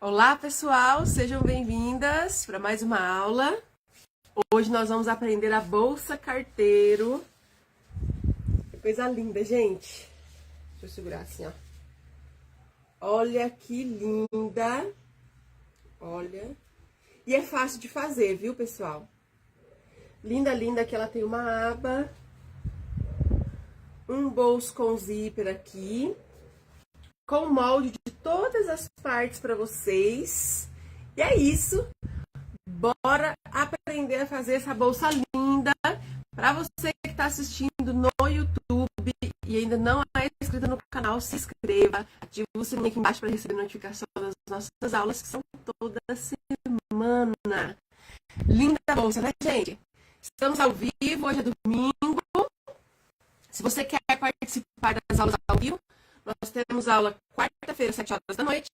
Olá, pessoal, sejam bem-vindas para mais uma aula. Hoje nós vamos aprender a bolsa carteiro. Que coisa linda, gente. Deixa eu segurar assim, ó. Olha que linda. Olha. E é fácil de fazer, viu, pessoal? Linda, linda, que ela tem uma aba. Um bolso com zíper aqui. Com molde de todas as partes para vocês. E é isso. Bora aprender a fazer essa bolsa linda. Para você que está assistindo no YouTube e ainda não é inscrito no canal, se inscreva. Ative o sininho aqui embaixo para receber notificação das nossas aulas, que são toda semana. Linda bolsa, né, gente? Estamos ao vivo, hoje é domingo. Se você quer participar das aulas ao vivo, nós temos aula quarta-feira, às 7 horas da noite,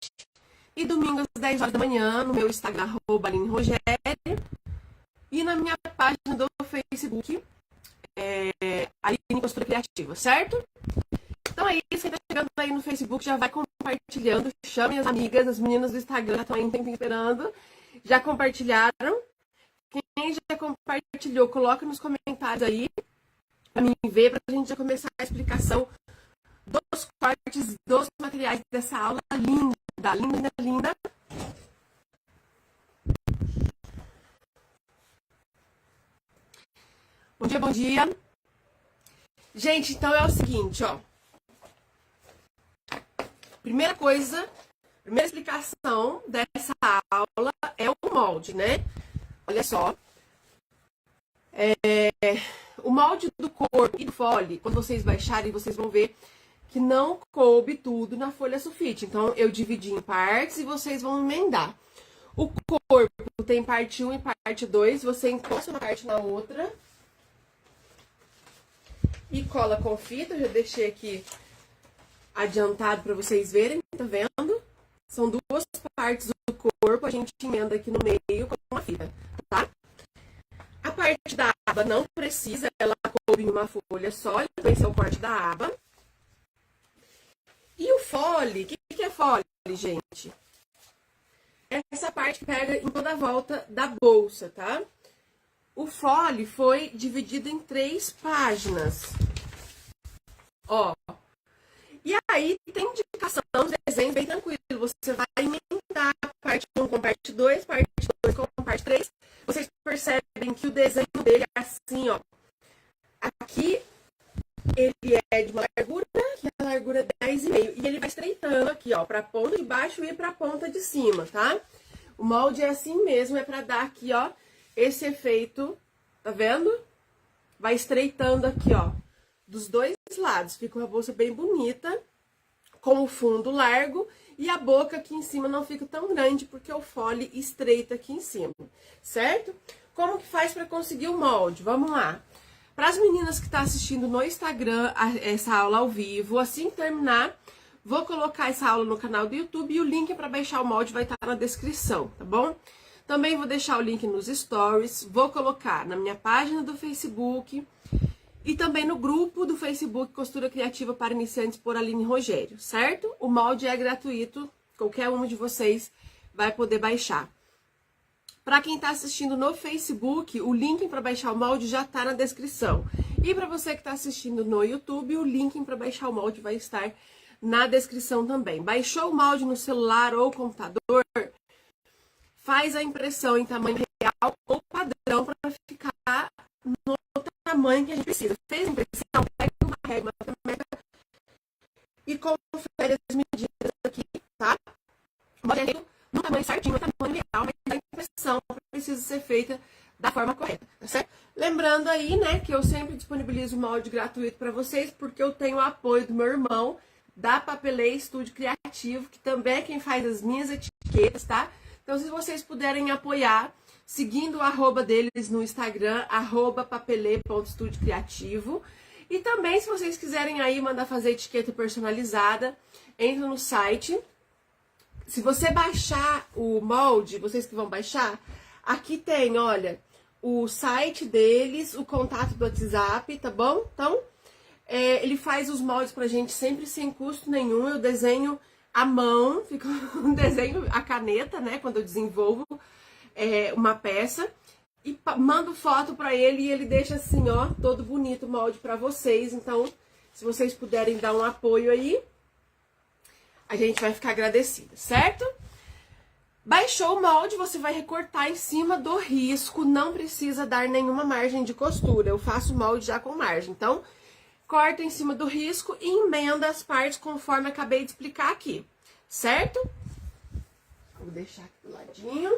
e domingo às 10 horas da manhã, no meu Instagram, @AlineRogério, e na minha página do Facebook, Aline Costura Criativa, certo? Então é isso, quem tá chegando aí no Facebook já vai compartilhando, chamem as amigas, as meninas do Instagram já estão aí um tempo esperando, já compartilharam. Quem já compartilhou, coloca nos comentários aí, pra mim ver, pra gente já começar a explicação dos cortes, dos materiais dessa aula linda, linda, linda. Bom dia, bom dia. Gente, então é o seguinte, ó. Primeira coisa, primeira explicação dessa aula é o molde, né? Olha só. O molde do corpo e do fole, quando vocês baixarem, vocês vão ver que não coube tudo na folha sulfite. Então, eu dividi em partes e vocês vão emendar. O corpo tem parte 1 e parte 2. Você encosta uma parte na outra. E cola com fita. Eu já deixei aqui adiantado para vocês verem. Tá vendo? São duas partes do corpo. A gente emenda aqui no meio com uma fita, tá? A parte da aba não precisa. Ela coube em uma folha só. Esse é o corte da aba. E o fole, o que é fole, gente? Essa parte que pega em toda a volta da bolsa, tá? O fole foi dividido em 3 páginas. Ó. E aí tem indicação dos desenhos bem tranquilo. Você vai emendar parte 1 com parte 2, parte 2 com parte 3. Vocês percebem que o desenho dele é assim, ó. Aqui ele é de uma largura, que a largura é 10,5. E ele vai estreitando aqui, ó, pra ponta de baixo e pra ponta de cima, tá? O molde é assim mesmo, é pra dar aqui, ó, esse efeito, tá vendo? Vai estreitando aqui, ó, dos dois lados. Fica uma bolsa bem bonita, com o fundo largo, e a boca aqui em cima não fica tão grande, porque o fole estreita aqui em cima, certo? Como que faz pra conseguir o molde? Vamos lá. Para as meninas que estão assistindo no Instagram, essa aula ao vivo, assim que terminar, vou colocar essa aula no canal do YouTube e o link para baixar o molde vai estar na descrição, tá bom? Também vou deixar o link nos stories, vou colocar na minha página do Facebook e também no grupo do Facebook Costura Criativa para Iniciantes por Aline Rogério, certo? O molde é gratuito, qualquer um de vocês vai poder baixar. Para quem está assistindo no Facebook, o link para baixar o molde já está na descrição. E para você que está assistindo no YouTube, o link para baixar o molde vai estar na descrição também. Baixou o molde no celular ou computador, faz a impressão em tamanho real ou padrão para ficar no tamanho que a gente precisa. Fez a impressão, pega uma régua e confere as medidas aqui, tá? O molde é feito no tamanho certinho, no tamanho real, mas a impressão precisa ser feita da forma correta, tá certo? Lembrando aí, né, que eu sempre disponibilizo molde gratuito para vocês, porque eu tenho o apoio do meu irmão, da Papelê Estúdio Criativo, que também é quem faz as minhas etiquetas, tá? Então, se vocês puderem apoiar, seguindo o arroba deles no Instagram, @papelê.estudiocriativo. E também, se vocês quiserem aí mandar fazer etiqueta personalizada, entra no site. Se você baixar o molde, vocês que vão baixar, aqui tem, olha, o site deles, o contato do WhatsApp, tá bom? Então, ele faz os moldes pra gente sempre sem custo nenhum. Eu desenho a mão, fica um desenho, a caneta, né? Quando eu desenvolvo uma peça. E mando foto pra ele e ele deixa assim, ó, todo bonito o molde pra vocês. Então, se vocês puderem dar um apoio aí, a gente vai ficar agradecida, certo? Baixou o molde, você vai recortar em cima do risco, não precisa dar nenhuma margem de costura. Eu faço o molde já com margem, então corta em cima do risco e emenda as partes conforme acabei de explicar aqui, certo? Vou deixar aqui do ladinho.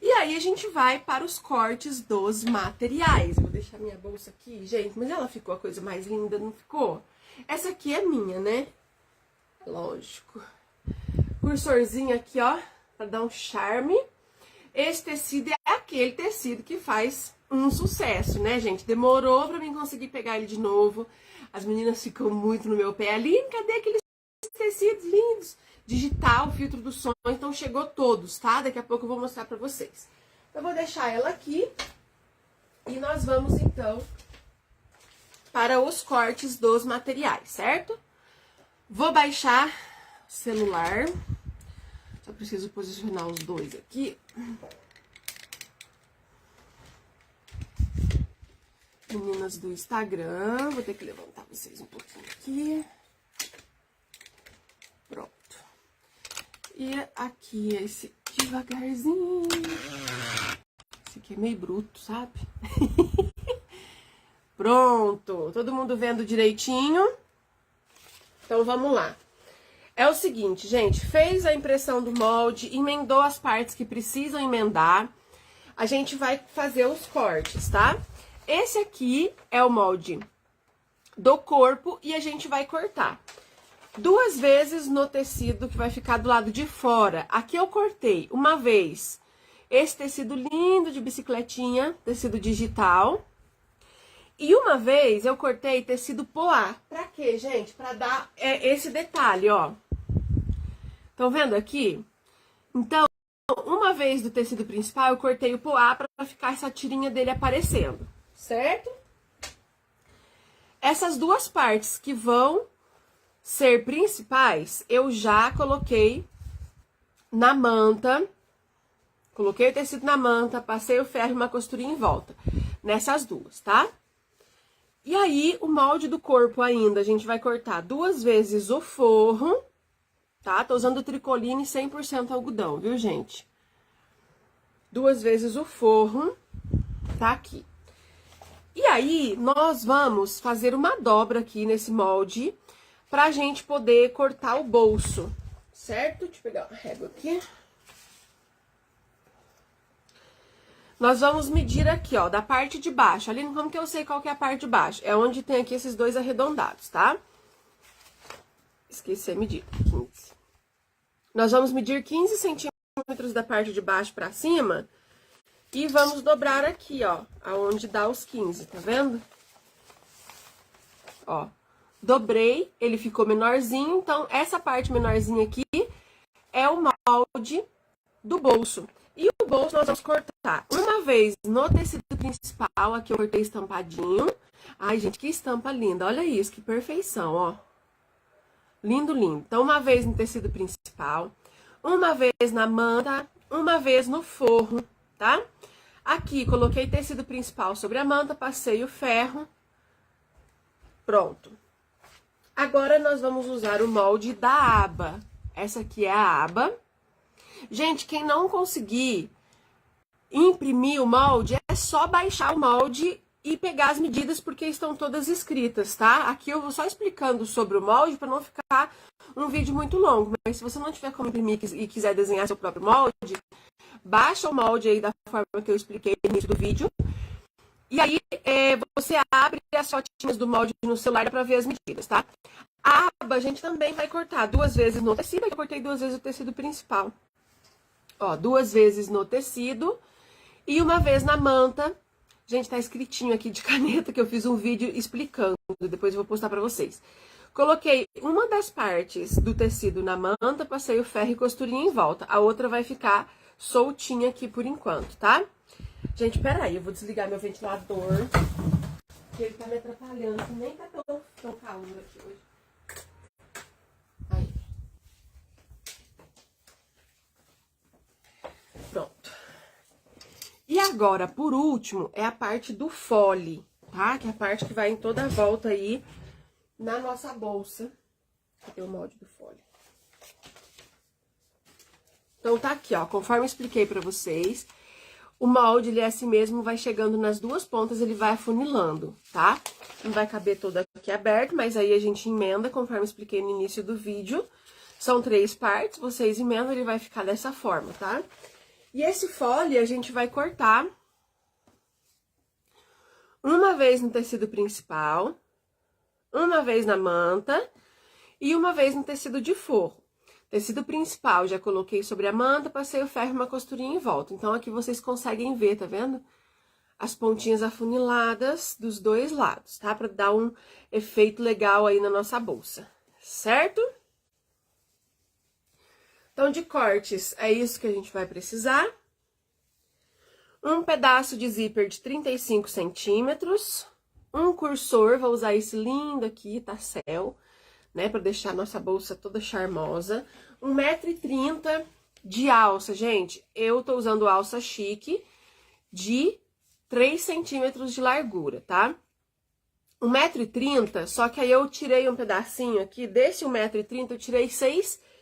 E aí a gente vai para os cortes dos materiais. Vou deixar minha bolsa aqui, gente, mas ela ficou a coisa mais linda, não ficou? Essa aqui é minha, né? Lógico. Cursorzinho aqui, ó, pra dar um charme. Esse tecido é aquele tecido que faz um sucesso, né, gente? Demorou pra mim conseguir pegar ele de novo. As meninas ficam muito no meu pé. Aline, cadê aqueles tecidos lindos? Digital, filtro do som, então chegou todos, tá? Daqui a pouco eu vou mostrar pra vocês. Eu vou deixar ela aqui e nós vamos, então, para os cortes dos materiais, certo? Vou baixar o celular. Só preciso posicionar os dois aqui. Meninas do Instagram, vou ter que levantar vocês um pouquinho aqui. Pronto. E aqui esse devagarzinho. Esse aqui é meio bruto, sabe? Pronto. Todo mundo vendo direitinho? Então, vamos lá. É o seguinte, gente. Fez a impressão do molde, emendou as partes que precisam emendar. A gente vai fazer os cortes, tá? Esse aqui é o molde do corpo e a gente vai cortar 2 vezes no tecido que vai ficar do lado de fora. Aqui eu cortei uma vez esse tecido lindo de bicicletinha, tecido digital. E uma vez eu cortei tecido poá. Pra quê, gente? Pra dar esse detalhe, ó. Estão vendo aqui? Então, uma vez do tecido principal eu cortei o poá pra ficar essa tirinha dele aparecendo, certo? Essas 2 partes que vão ser principais, eu já coloquei na manta. Coloquei o tecido na manta, passei o ferro e uma costurinha em volta. Nessas 2, tá? E aí, o molde do corpo ainda, a gente vai cortar 2 vezes o forro, tá? Tô usando tricoline 100% algodão, viu, gente? 2 vezes o forro, tá aqui. E aí, nós vamos fazer uma dobra aqui nesse molde pra gente poder cortar o bolso, certo? Deixa eu pegar uma régua aqui. Nós vamos medir aqui, ó, da parte de baixo. Aline, como que eu sei qual que é a parte de baixo? É onde tem aqui esses 2 arredondados, tá? Esqueci a medida, 15. Nós vamos medir 15 centímetros da parte de baixo pra cima e vamos dobrar aqui, ó, aonde dá os 15, tá vendo? Ó, dobrei, ele ficou menorzinho, então essa parte menorzinha aqui é o molde do bolso. E o bolso nós vamos cortar uma vez no tecido principal, aqui eu cortei estampadinho. Ai, gente, que estampa linda, olha isso, que perfeição, ó. Lindo, lindo. Então, uma vez no tecido principal, uma vez na manta, uma vez no forro, tá? Aqui, coloquei tecido principal sobre a manta, passei o ferro. Pronto. Agora, nós vamos usar o molde da aba. Essa aqui é a aba. Gente, quem não conseguir imprimir o molde, é só baixar o molde e pegar as medidas, porque estão todas escritas, tá? Aqui eu vou só explicando sobre o molde para não ficar um vídeo muito longo. Mas se você não tiver como imprimir e quiser desenhar seu próprio molde, baixa o molde aí da forma que eu expliquei no início do vídeo. E aí, você abre as fotinhas do molde no celular para ver as medidas, tá? A aba a gente também vai cortar 2 vezes no tecido, eu cortei 2 vezes o tecido principal. Ó, 2 vezes no tecido e uma vez na manta. Gente, tá escritinho aqui de caneta que eu fiz um vídeo explicando, depois eu vou postar pra vocês. Coloquei uma das partes do tecido na manta, passei o ferro e costurinha em volta. A outra vai ficar soltinha aqui por enquanto, tá? Gente, peraí, eu vou desligar meu ventilador, porque ele tá me atrapalhando, nem tá tão calor aqui hoje. Aí. Pronto. E agora, por último, é a parte do fole, tá? Que é a parte que vai em toda a volta aí na nossa bolsa. Cadê o molde do fole? Então, tá aqui, ó. Conforme eu expliquei pra vocês, o molde, ele é assim mesmo, vai chegando nas duas pontas, ele vai afunilando, tá? Não vai caber todo aqui aberto, mas aí a gente emenda, conforme eu expliquei no início do vídeo. São 3 partes, vocês emendam, ele vai ficar dessa forma, tá? E esse fole a gente vai cortar uma vez no tecido principal, uma vez na manta e uma vez no tecido de forro. Tecido principal, já coloquei sobre a manta, passei o ferro e uma costurinha em volta. Então, aqui vocês conseguem ver, tá vendo? As pontinhas afuniladas dos dois lados, tá? Pra dar um efeito legal aí na nossa bolsa, certo? Então, de cortes, é isso que a gente vai precisar. Um pedaço de zíper de 35 centímetros. Um cursor, vou usar esse lindo aqui, tassel, né? Pra deixar a nossa bolsa toda charmosa. 1,30 m de alça, gente. Eu tô usando alça chique de 3 centímetros de largura, tá? 1,30 m, só que aí eu tirei um pedacinho aqui, desse 1,30 m eu tirei 6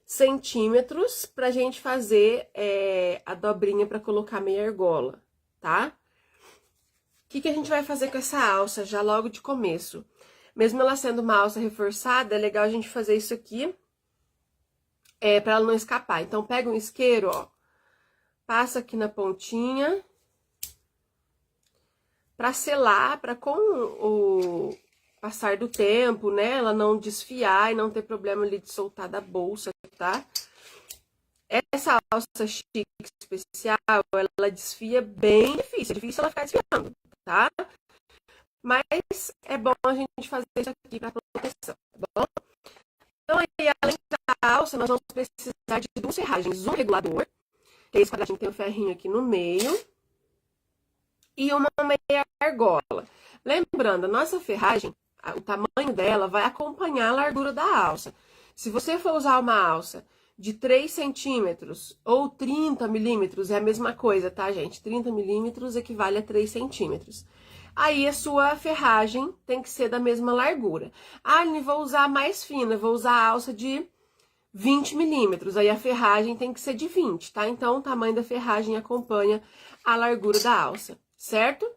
centímetros pra gente fazer a dobrinha pra colocar meia argola, tá? O que a gente vai fazer com essa alça já logo de começo? Mesmo ela sendo uma alça reforçada, é legal a gente fazer isso aqui pra ela não escapar. Então, pega um isqueiro, ó, passa aqui na pontinha pra selar, pra com o passar do tempo, né, ela não desfiar e não ter problema ali de soltar da bolsa, tá? Essa alça chique especial, ela desfia bem difícil, é difícil ela ficar desfiando, tá? Mas é bom a gente fazer isso aqui pra proteção, tá bom? Então, aí, além da alça, nós vamos precisar de 2 ferragens, um regulador, que é esse quadradinho que tem o ferrinho aqui no meio, e uma meia argola. Lembrando, a nossa ferragem, o tamanho dela vai acompanhar a largura da alça. Se você for usar uma alça de 3 centímetros ou 30 milímetros, é a mesma coisa, tá, gente? 30 milímetros equivale a 3 centímetros. Aí, a sua ferragem tem que ser da mesma largura. Ah, Aline, vou usar mais fina, vou usar a alça de 20 milímetros. Aí, a ferragem tem que ser de 20, tá? Então, o tamanho da ferragem acompanha a largura da alça, certo?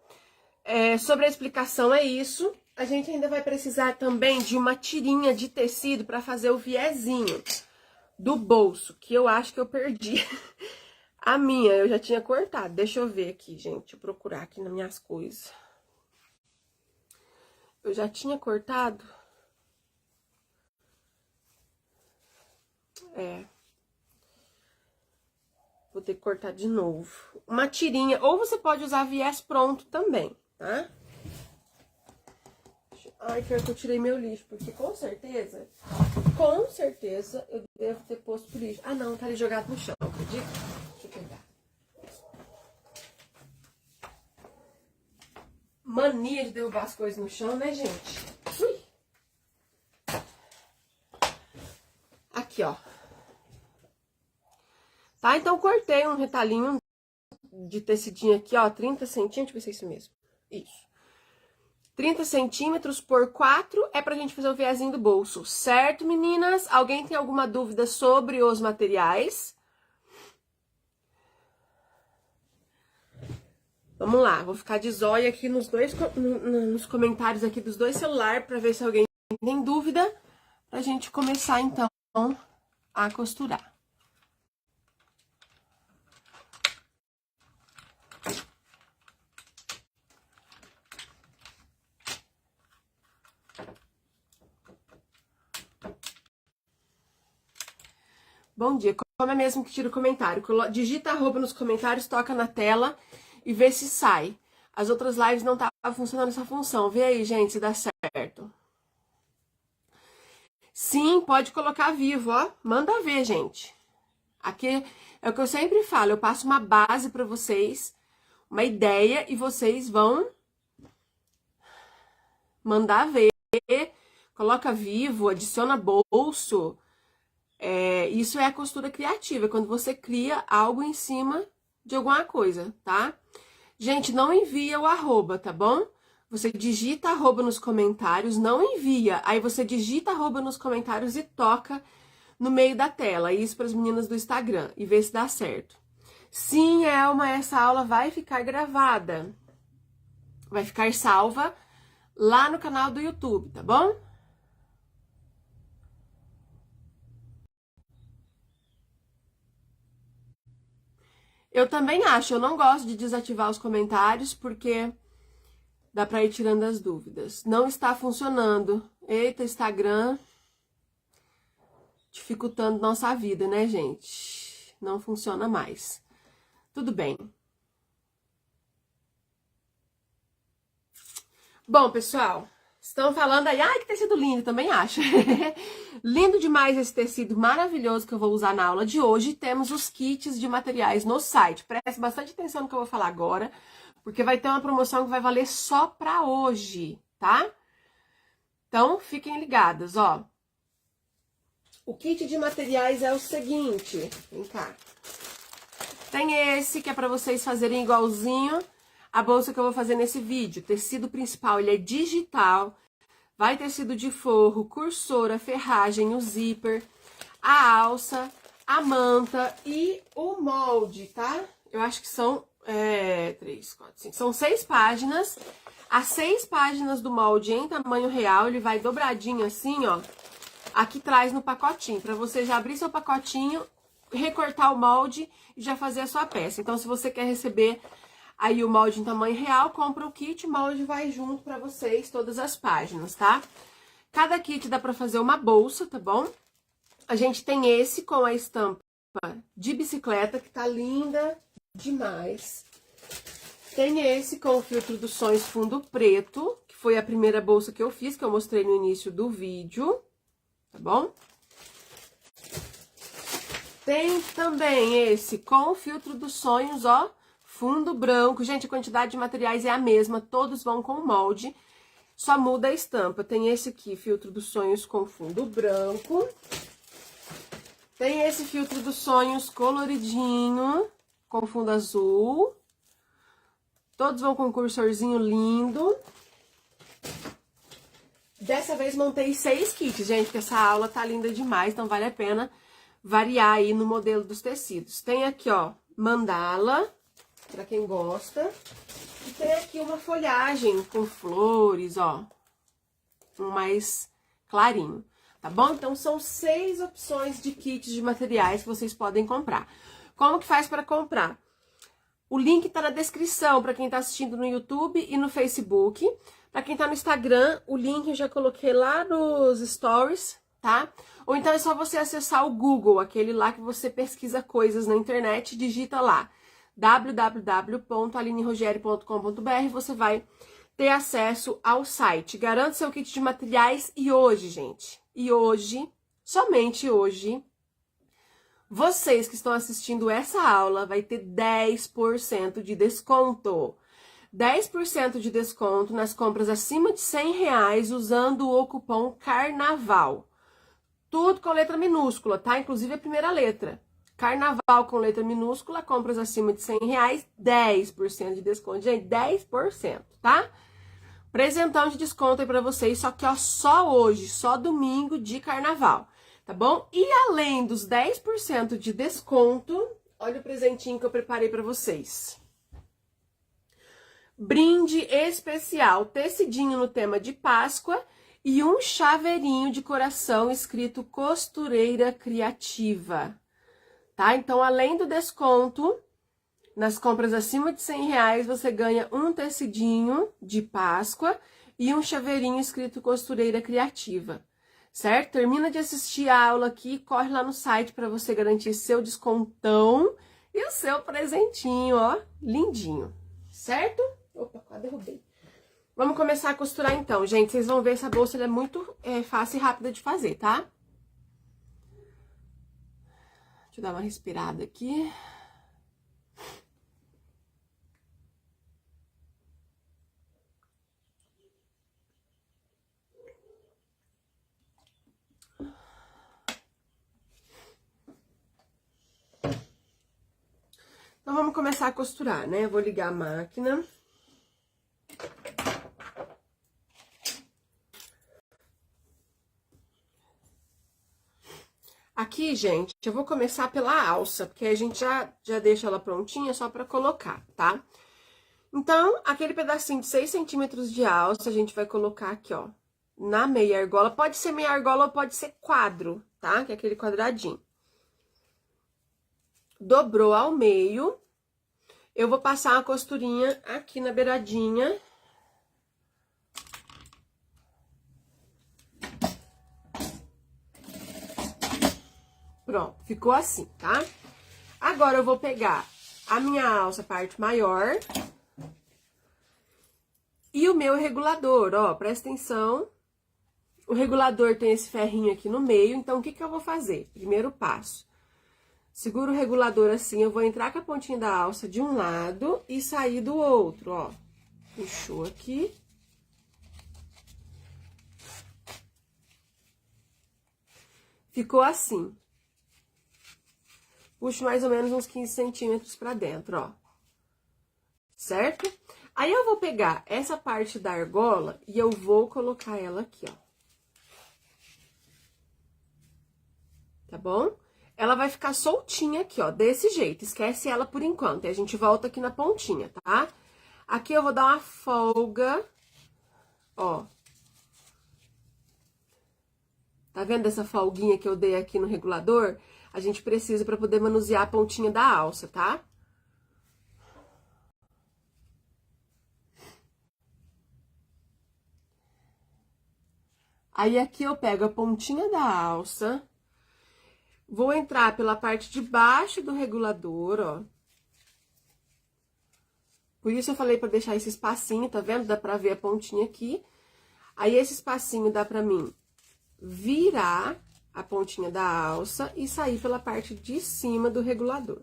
Sobre a explicação é isso. A gente ainda vai precisar também de uma tirinha de tecido para fazer o viezinho do bolso, que eu acho que eu perdi. A minha, eu já tinha cortado. Deixa eu ver aqui, gente. Deixa eu procurar aqui nas minhas coisas. Eu já tinha cortado. Vou ter que cortar de novo. Uma tirinha, ou você pode usar viés pronto também, tá? Ai, pior que eu tirei meu lixo, porque com certeza eu devo ter posto pro lixo. Ah, não, tá ali jogado no chão, acredita? Deixa eu pegar. Mania de derrubar as coisas no chão, né, gente? Ui. Aqui, ó. Tá, então cortei um retalhinho de tecidinho aqui, ó, 30 centímetros, deixa eu ver se é isso mesmo. Isso. 30 centímetros por 4 é pra gente fazer o viezinho do bolso, certo, meninas? Alguém tem alguma dúvida sobre os materiais? Vamos lá, vou ficar de zóio aqui nos comentários aqui dos dois celulares pra ver se alguém tem dúvida, pra gente começar, então, a costurar. Bom dia, como é mesmo que tira o comentário? Digita arroba nos comentários, toca na tela e vê se sai. As outras lives não estavam funcionando essa função. Vê aí, gente, se dá certo. Sim, pode colocar vivo, ó. Manda ver, gente. Aqui é o que eu sempre falo, eu passo uma base pra vocês, uma ideia, e vocês vão mandar ver, coloca vivo, adiciona bolso, Isso é a costura criativa, quando você cria algo em cima de alguma coisa, tá? Gente, não envia o arroba, tá bom? Você digita arroba nos comentários, não envia. Aí você digita arroba nos comentários e toca no meio da tela. Isso para as meninas do Instagram e vê se dá certo. Sim, Elma, essa aula vai ficar gravada. Vai ficar salva lá no canal do YouTube, tá bom? Eu também acho, eu não gosto de desativar os comentários, porque dá pra ir tirando as dúvidas. Não está funcionando. Eita, Instagram, dificultando nossa vida, né, gente? Não funciona mais. Tudo bem. Bom, pessoal, estão falando aí, ai, que tecido lindo, também acho. Lindo demais esse tecido maravilhoso que eu vou usar na aula de hoje. Temos os kits de materiais no site. Preste bastante atenção no que eu vou falar agora, porque vai ter uma promoção que vai valer só pra hoje, tá? Então, fiquem ligadas, ó. O kit de materiais é o seguinte, vem cá. Tem esse que é pra vocês fazerem igualzinho a bolsa que eu vou fazer nesse vídeo. O tecido principal, ele é digital. Vai tecido de forro, cursora, ferragem, o zíper, a alça, a manta e o molde, tá? Eu acho que são 3, 4, 5. São 6 páginas. As 6 páginas do molde em tamanho real, ele vai dobradinho assim, ó. Aqui traz no pacotinho, pra você já abrir seu pacotinho, recortar o molde e já fazer a sua peça. Então, se você quer receber aí o molde em tamanho real, compra o kit, o molde vai junto pra vocês, todas as páginas, tá? Cada kit dá pra fazer uma bolsa, tá bom? A gente tem esse com a estampa de bicicleta, que tá linda demais. Tem esse com o filtro dos sonhos fundo preto, que foi a primeira bolsa que eu fiz, que eu mostrei no início do vídeo, tá bom? Tem também esse com o filtro dos sonhos, ó, fundo branco. Gente, a quantidade de materiais é a mesma, todos vão com molde, só muda a estampa. Tem esse aqui, filtro dos sonhos com fundo branco. Tem esse filtro dos sonhos coloridinho, com fundo azul. Todos vão com um cursorzinho lindo. Dessa vez montei 6 kits, gente, porque essa aula tá linda demais, então vale a pena variar aí no modelo dos tecidos. Tem aqui, ó, mandala, pra quem gosta. E tem aqui uma folhagem com flores, ó, um mais clarinho, tá bom? Então, são 6 opções de kits de materiais que vocês podem comprar. Como que faz para comprar? O link tá na descrição para quem tá assistindo no YouTube e no Facebook. Para quem tá no Instagram, o link eu já coloquei lá nos stories, tá? Ou então é só você acessar o Google, aquele lá que você pesquisa coisas na internet, digita lá www.alinerogério.com.br, você vai ter acesso ao site. Garante seu kit de materiais e hoje, gente, e hoje, somente hoje, vocês que estão assistindo essa aula vai ter 10% de desconto. 10% de desconto nas compras acima de R$100 usando o cupom CARNAVAL. Tudo com letra minúscula, tá? Inclusive a primeira letra. Carnaval com letra minúscula, compras acima de R$100, 10% de desconto. Gente, 10%, tá? Presentão de desconto aí pra vocês, só que ó, só hoje, só domingo de carnaval, tá bom? E além dos 10% de desconto, olha o presentinho que eu preparei pra vocês. Brinde especial, tecidinho no tema de Páscoa e um chaveirinho de coração escrito Costureira Criativa, tá? Então, além do desconto, nas compras acima de R$100, você ganha um tecidinho de Páscoa e um chaveirinho escrito Costureira Criativa, certo? Termina de assistir a aula aqui, corre lá no site para você garantir seu descontão e o seu presentinho, ó, lindinho, certo? Opa, quase derrubei. Vamos começar a costurar então, gente. Vocês vão ver, essa bolsa ela é muito fácil e rápida de fazer, tá? Deixa eu dar uma respirada aqui. vamos começar a costurar, né? Eu vou ligar a máquina. Aqui, gente, eu vou começar pela alça, porque a gente já deixa ela prontinha só pra colocar, tá? Então, aquele pedacinho de 6 centímetros de alça, a gente vai colocar aqui, ó, na meia argola. Pode ser meia argola ou pode ser quadro, tá? Que é aquele quadradinho. Dobrou ao meio. Eu vou passar uma costurinha aqui na beiradinha. Pronto, ficou assim, tá? Agora, eu vou pegar a minha alça, parte maior, e o meu regulador, ó, presta atenção. O regulador tem esse ferrinho aqui no meio, então, o que que eu vou fazer? Primeiro passo. Seguro o regulador assim, eu vou entrar com a pontinha da alça de um lado e sair do outro, ó. Puxou aqui. Ficou assim. Puxo mais ou menos uns 15 centímetros pra dentro, ó. Certo? Aí, eu vou pegar essa parte da argola e eu vou colocar ela aqui, ó. Tá bom? Ela vai ficar soltinha aqui, ó, desse jeito. Esquece ela por enquanto. E a gente volta aqui na pontinha, tá? Aqui eu vou dar uma folga, ó. Tá vendo essa folguinha que eu dei aqui no regulador? A gente precisa pra poder manusear a pontinha da alça, tá? Aí, aqui eu pego a pontinha da alça, vou entrar pela parte de baixo do regulador, ó. Por isso eu falei pra deixar esse espacinho, tá vendo? Dá pra ver a pontinha aqui. Aí, esse espacinho dá pra mim virar a pontinha da alça e sair pela parte de cima do regulador.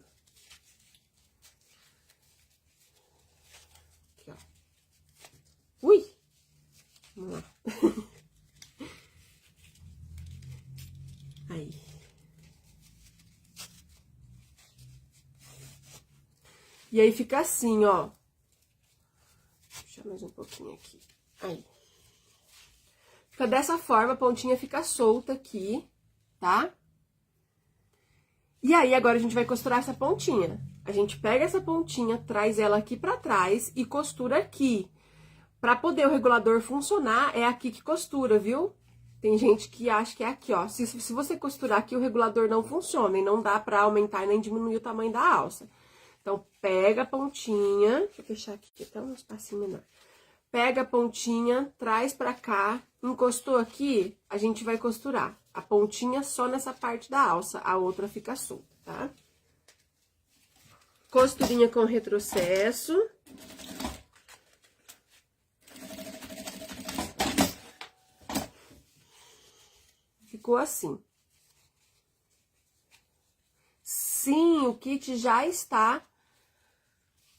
Aqui, ó. Ui! Vamos lá. Aí. E aí, fica assim, ó. Deixa eu puxar mais um pouquinho aqui. Aí. Fica dessa forma, a pontinha fica solta aqui, tá? E aí, agora a gente vai costurar essa pontinha. A gente pega essa pontinha, traz ela aqui pra trás e costura aqui. Pra poder o regulador funcionar, é aqui que costura, viu? Tem gente que acha que é aqui, ó. Se você costurar aqui, o regulador não funciona e não dá pra aumentar nem diminuir o tamanho da alça. Então, pega a pontinha, deixa eu fechar aqui até um espacinho menor. Pega a pontinha, traz pra cá, encostou aqui, a gente vai costurar. A pontinha só nessa parte da alça, a outra fica solta, tá? Costurinha com retrocesso. Ficou assim. Sim, o kit já está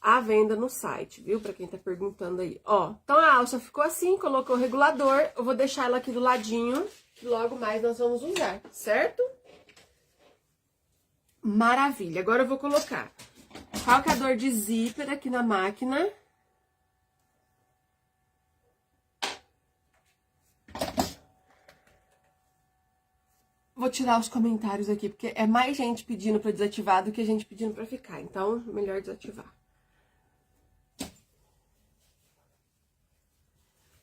à venda no site, viu? Pra quem tá perguntando aí. Ó, então a alça ficou assim, colocou o regulador. Eu vou deixar ela aqui do ladinho, que logo mais nós vamos usar, certo? Maravilha. Agora eu vou colocar calcador de zíper aqui na máquina. Vou tirar os comentários aqui, porque é mais gente pedindo pra desativar do que gente pedindo pra ficar. Então, melhor desativar.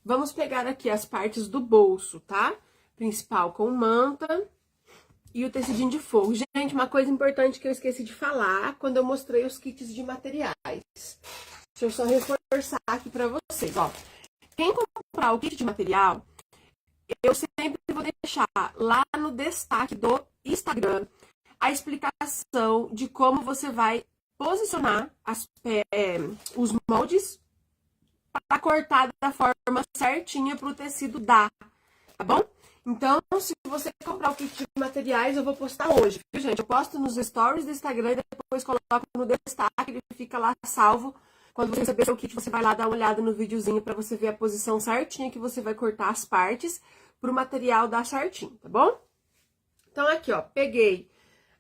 Vamos pegar aqui as partes do bolso, tá? Principal com manta e o tecidinho de forro. Gente, uma coisa importante que eu esqueci de falar quando eu mostrei os kits de materiais. Deixa eu só reforçar aqui pra vocês, ó. Quem comprar o kit de material, eu sempre vou deixar lá no destaque do Instagram a explicação de como você vai posicionar os moldes para cortar da forma certinha para o tecido dar, tá bom? Então, se você comprar o kit de materiais, eu vou postar hoje, viu, gente? Eu posto nos stories do Instagram e depois coloco no destaque, ele fica lá salvo. Quando você receber o kit, você vai lá dar uma olhada no videozinho para você ver a posição certinha que você vai cortar as partes pro material dar certinho, tá bom? Então, aqui, ó, peguei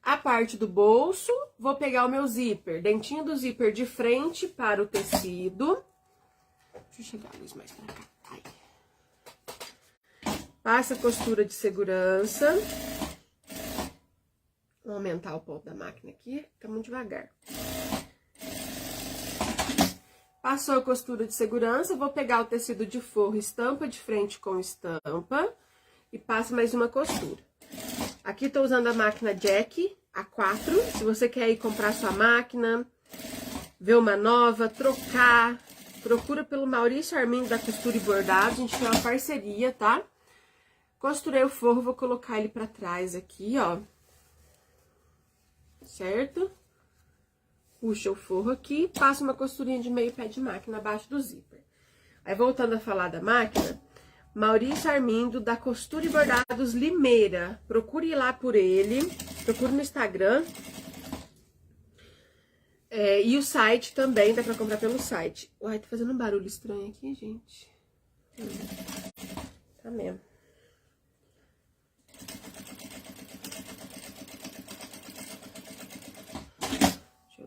A parte do bolso, vou pegar o meu zíper, dentinho do zíper de frente para o tecido. Deixa eu chegar a luz mais pra cá. Ai. Passa a costura de segurança. Vou aumentar o ponto da máquina aqui, fica muito devagar. Passou a costura de segurança, vou pegar o tecido de forro, estampa de frente com estampa e passo mais uma costura. Aqui tô usando a máquina Jack A4, se você quer ir comprar sua máquina, ver uma nova, trocar, procura pelo Maurício Armindo da Costura e Bordado, a gente tem uma parceria, tá? Costurei o forro, vou colocar ele pra trás aqui, ó. Certo? Puxa o forro aqui, passa uma costurinha de meio pé de máquina abaixo do zíper. Aí, voltando a falar da máquina, Maurício Armindo, da Costura e Bordados Limeira. Procure ir lá por ele, procure no Instagram. E o site também, dá pra comprar pelo site. Uai, tá fazendo um barulho estranho aqui, gente. Tá mesmo.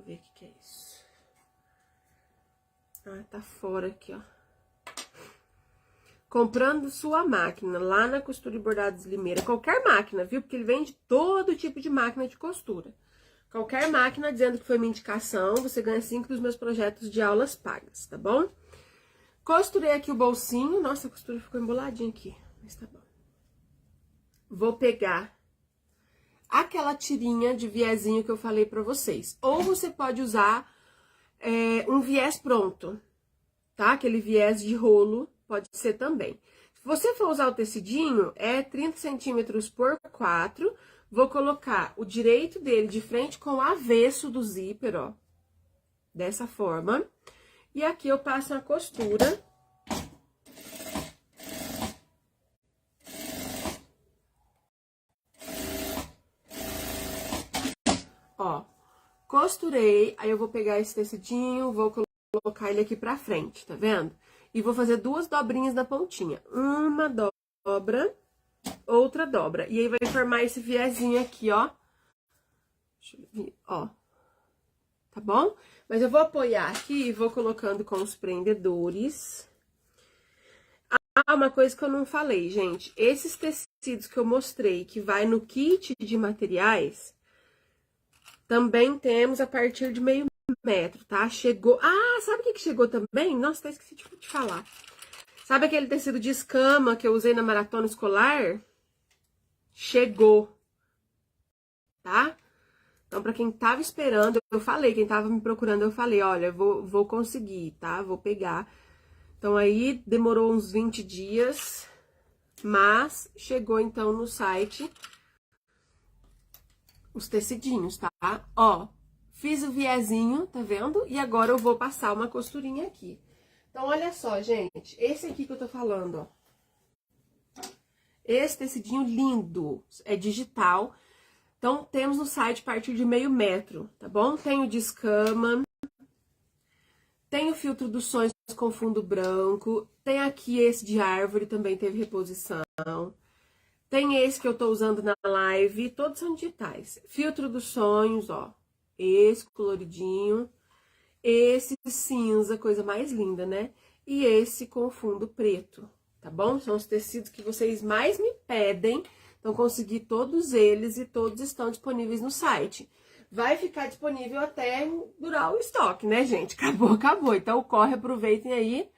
Ver o que é isso. Ah, tá fora aqui, ó. Comprando sua máquina lá na Costura e Bordados Limeira. Qualquer máquina, viu? Porque ele vende todo tipo de máquina de costura. Qualquer máquina, dizendo que foi minha indicação, você ganha 5 dos meus projetos de aulas pagas, tá bom? Costurei aqui o bolsinho. Nossa, a costura ficou emboladinha aqui, mas tá bom. Vou pegar aquela tirinha de viezinho que eu falei pra vocês. Ou você pode usar um viés pronto, tá? Aquele viés de rolo, pode ser também. Se você for usar o tecidinho, é 30 centímetros por 4. Vou colocar o direito dele de frente com o avesso do zíper, ó. Dessa forma. E aqui eu passo a costura. Ó, costurei, aí eu vou pegar esse tecidinho, vou colocar ele aqui pra frente, tá vendo? E vou fazer 2 dobrinhas na pontinha. Uma dobra, outra dobra. E aí vai formar esse viezinho aqui, ó. Deixa eu ver, ó. Tá bom? Mas eu vou apoiar aqui e vou colocando com os prendedores. Ah, uma coisa que eu não falei, gente. Esses tecidos que eu mostrei, que vai no kit de materiais... Também temos a partir de meio metro, tá? Chegou... Ah, sabe o que chegou também? Nossa, até esqueci de te falar. Sabe aquele tecido de escama que eu usei na maratona escolar? Chegou, tá? Então, pra quem tava esperando, eu falei, quem tava me procurando, eu falei, olha, vou conseguir, tá? Vou pegar. Então, aí, demorou uns 20 dias, mas chegou, então, no site... os tecidinhos, tá? Ó, fiz o viezinho, tá vendo? E agora eu vou passar uma costurinha aqui. Então, olha só, gente. Esse aqui que eu tô falando, ó. Esse tecidinho lindo. É digital. Então, temos no site a partir de meio metro, tá bom? Tem o de escama. Tem o filtro dos sonhos com fundo branco. Tem aqui esse de árvore, também teve reposição. Tem esse que eu tô usando na live, todos são digitais. Filtro dos sonhos, ó, esse coloridinho, esse cinza, coisa mais linda, né? E esse com fundo preto, tá bom? São os tecidos que vocês mais me pedem, então consegui todos eles e todos estão disponíveis no site. Vai ficar disponível até durar o estoque, né, gente? Acabou, acabou. Então, corre, aproveitem aí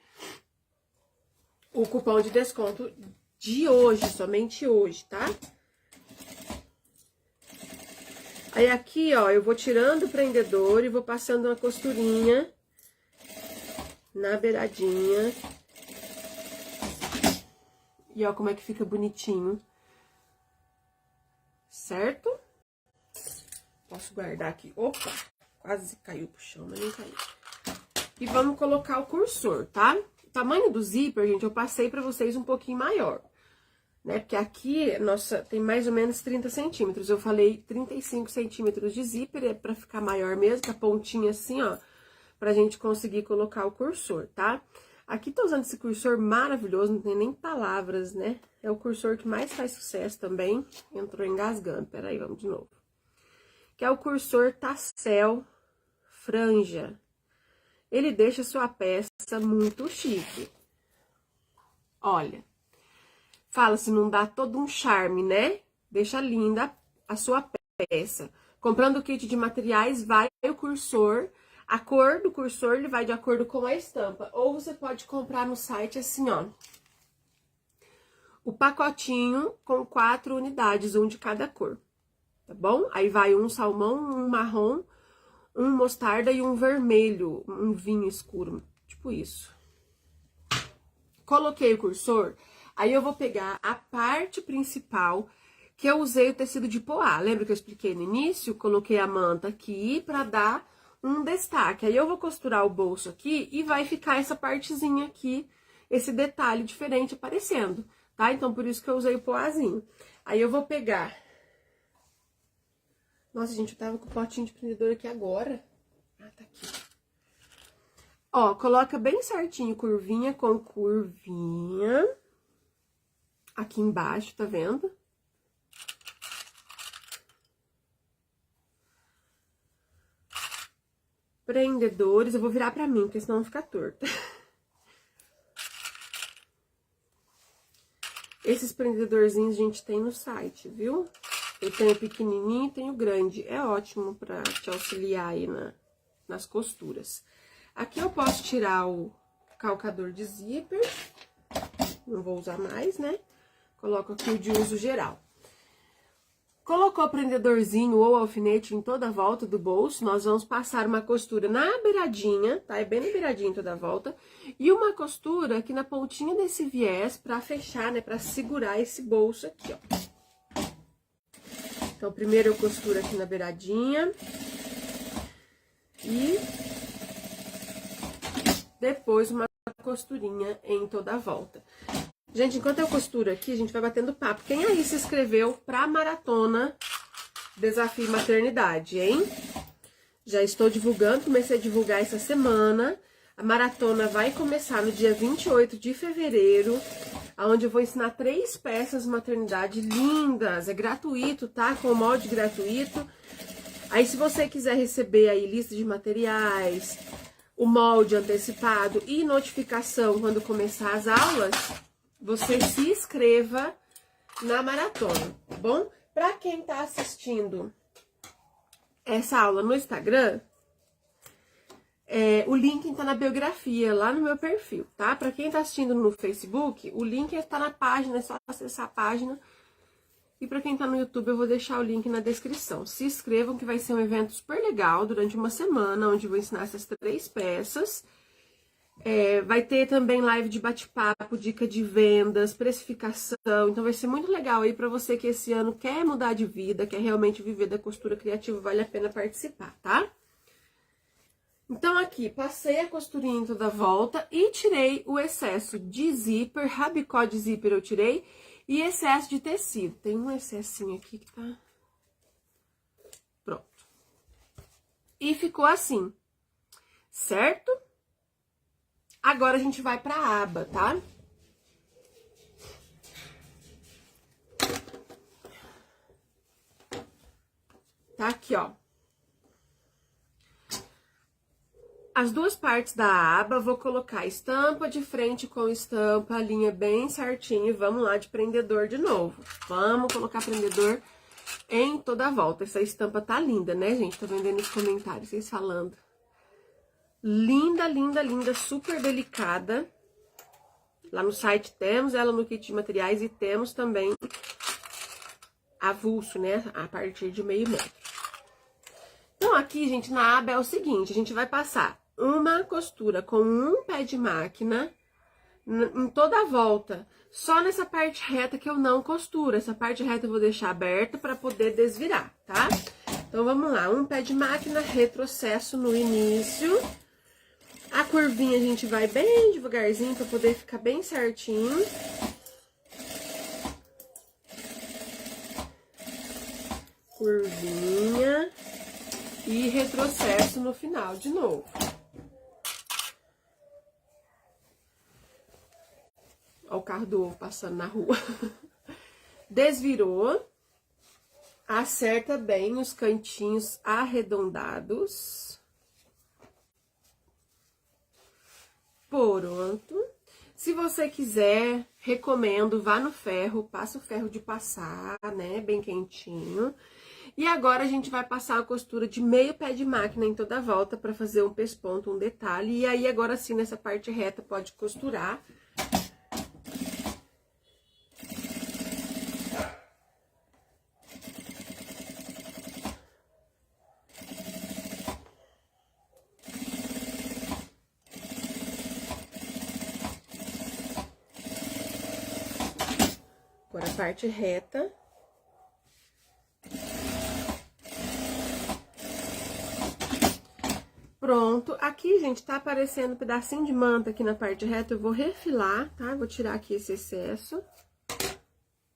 o cupom de desconto de hoje, somente hoje, tá? Aí aqui, ó, eu vou tirando o prendedor e vou passando uma costurinha na beiradinha. E ó como é que fica bonitinho. Certo? Posso guardar aqui. Opa, quase caiu pro chão, mas nem caiu. E vamos colocar o cursor, tá? O tamanho do zíper, gente, eu passei pra vocês um pouquinho maior. Né? Porque aqui, nossa, tem mais ou menos 30 centímetros. Eu falei 35 centímetros de zíper, é pra ficar maior mesmo, com a pontinha assim, ó, pra gente conseguir colocar o cursor, tá? Aqui tô usando esse cursor maravilhoso, não tem nem palavras, né? É o cursor que mais faz sucesso também. Entrou engasgando, peraí, vamos de novo. que é o cursor Tassel Franja. Ele deixa sua peça muito chique. Olha, fala se não dá todo um charme, né? Deixa linda a sua peça. Comprando o kit de materiais, vai o cursor. A cor do cursor, ele vai de acordo com a estampa. Ou você pode comprar no site assim, ó. O pacotinho com 4 unidades, um de cada cor. Tá bom? Aí vai um salmão, um marrom, um mostarda e um vermelho, um vinho escuro. Tipo isso. Coloquei o cursor, aí eu vou pegar a parte principal, que eu usei o tecido de poá. Lembra que eu expliquei no início? Coloquei a manta aqui pra dar um destaque. Aí eu vou costurar o bolso aqui e vai ficar essa partezinha aqui, esse detalhe diferente aparecendo, tá? Então, por isso que eu usei o poazinho. Aí eu vou pegar... Nossa, gente, eu tava com o potinho de prendedor aqui agora. Ah, tá aqui. Ó, coloca bem certinho, curvinha com curvinha. Aqui embaixo, tá vendo? Prendedores, eu vou virar pra mim, porque senão fica torto. Esses prendedorzinhos a gente tem no site, viu? Eu tenho pequenininho e tenho grande. É ótimo pra te auxiliar aí nas costuras. Aqui eu posso tirar o calcador de zíper. Não vou usar mais, né? Coloco aqui o de uso geral. Colocou o prendedorzinho ou alfinete em toda a volta do bolso, nós vamos passar uma costura na beiradinha, tá? É bem na beiradinha toda a volta. E uma costura aqui na pontinha desse viés pra fechar, né? Pra segurar esse bolso aqui, ó. Então, primeiro eu costuro aqui na beiradinha. E depois uma costurinha em toda a volta. Gente, enquanto eu costuro aqui, a gente vai batendo papo. Quem aí se inscreveu pra maratona Desafio Maternidade, hein? Já estou divulgando, comecei a divulgar essa semana. A maratona vai começar no dia 28 de fevereiro, onde eu vou ensinar 3 peças de maternidade lindas. É gratuito, tá? Com molde gratuito. Aí, se você quiser receber aí lista de materiais, o molde antecipado e notificação quando começar as aulas, você se inscreva na maratona, tá bom? Pra quem tá assistindo essa aula no Instagram, o link tá na biografia, lá no meu perfil, tá? Pra quem tá assistindo no Facebook, o link tá na página, é só acessar a página. E pra quem tá no YouTube, eu vou deixar o link na descrição. Se inscrevam que vai ser um evento super legal, durante uma semana, onde eu vou ensinar essas 3 peças. Vai ter também live de bate-papo, dica de vendas, precificação. Então vai ser muito legal aí pra você que esse ano quer mudar de vida, quer realmente viver da costura criativa, vale a pena participar, tá? Então aqui, passei a costurinha em toda a volta e tirei o excesso de zíper, rabicó de zíper eu tirei, e excesso de tecido. Tem um excessinho aqui que tá... Pronto. E ficou assim, certo? Agora a gente vai pra aba, tá? Tá aqui, ó. As 2 partes da aba, vou colocar estampa de frente com estampa, a linha bem certinho, e vamos lá de prendedor de novo. Vamos colocar prendedor em toda a volta. Essa estampa tá linda, né, gente? Tô vendo aí nos comentários, vocês falando. Linda, linda, linda, super delicada. Lá no site temos ela no kit de materiais e temos também avulso, né, a partir de meio metro. Então, aqui, gente, na aba é o seguinte, a gente vai passar uma costura com um pé de máquina em toda a volta. Só nessa parte reta que eu não costuro. Essa parte reta eu vou deixar aberta para poder desvirar, tá? Então, vamos lá. Um pé de máquina, retrocesso no início. A curvinha a gente vai bem devagarzinho para poder ficar bem certinho. Curvinha. E retrocesso no final de novo. Olha o carro do ovo passando na rua. Desvirou. Acerta bem os cantinhos arredondados. Pronto. Se você quiser, recomendo, vá no ferro, passa o ferro de passar, né, bem quentinho. E agora a gente vai passar a costura de meio pé de máquina em toda a volta para fazer um pesponto, um detalhe. E aí agora sim, nessa parte reta, pode costurar. Agora a parte reta. Pronto. Aqui, gente, tá aparecendo um pedacinho de manta aqui na parte reta. Eu vou refilar, tá? Vou tirar aqui esse excesso.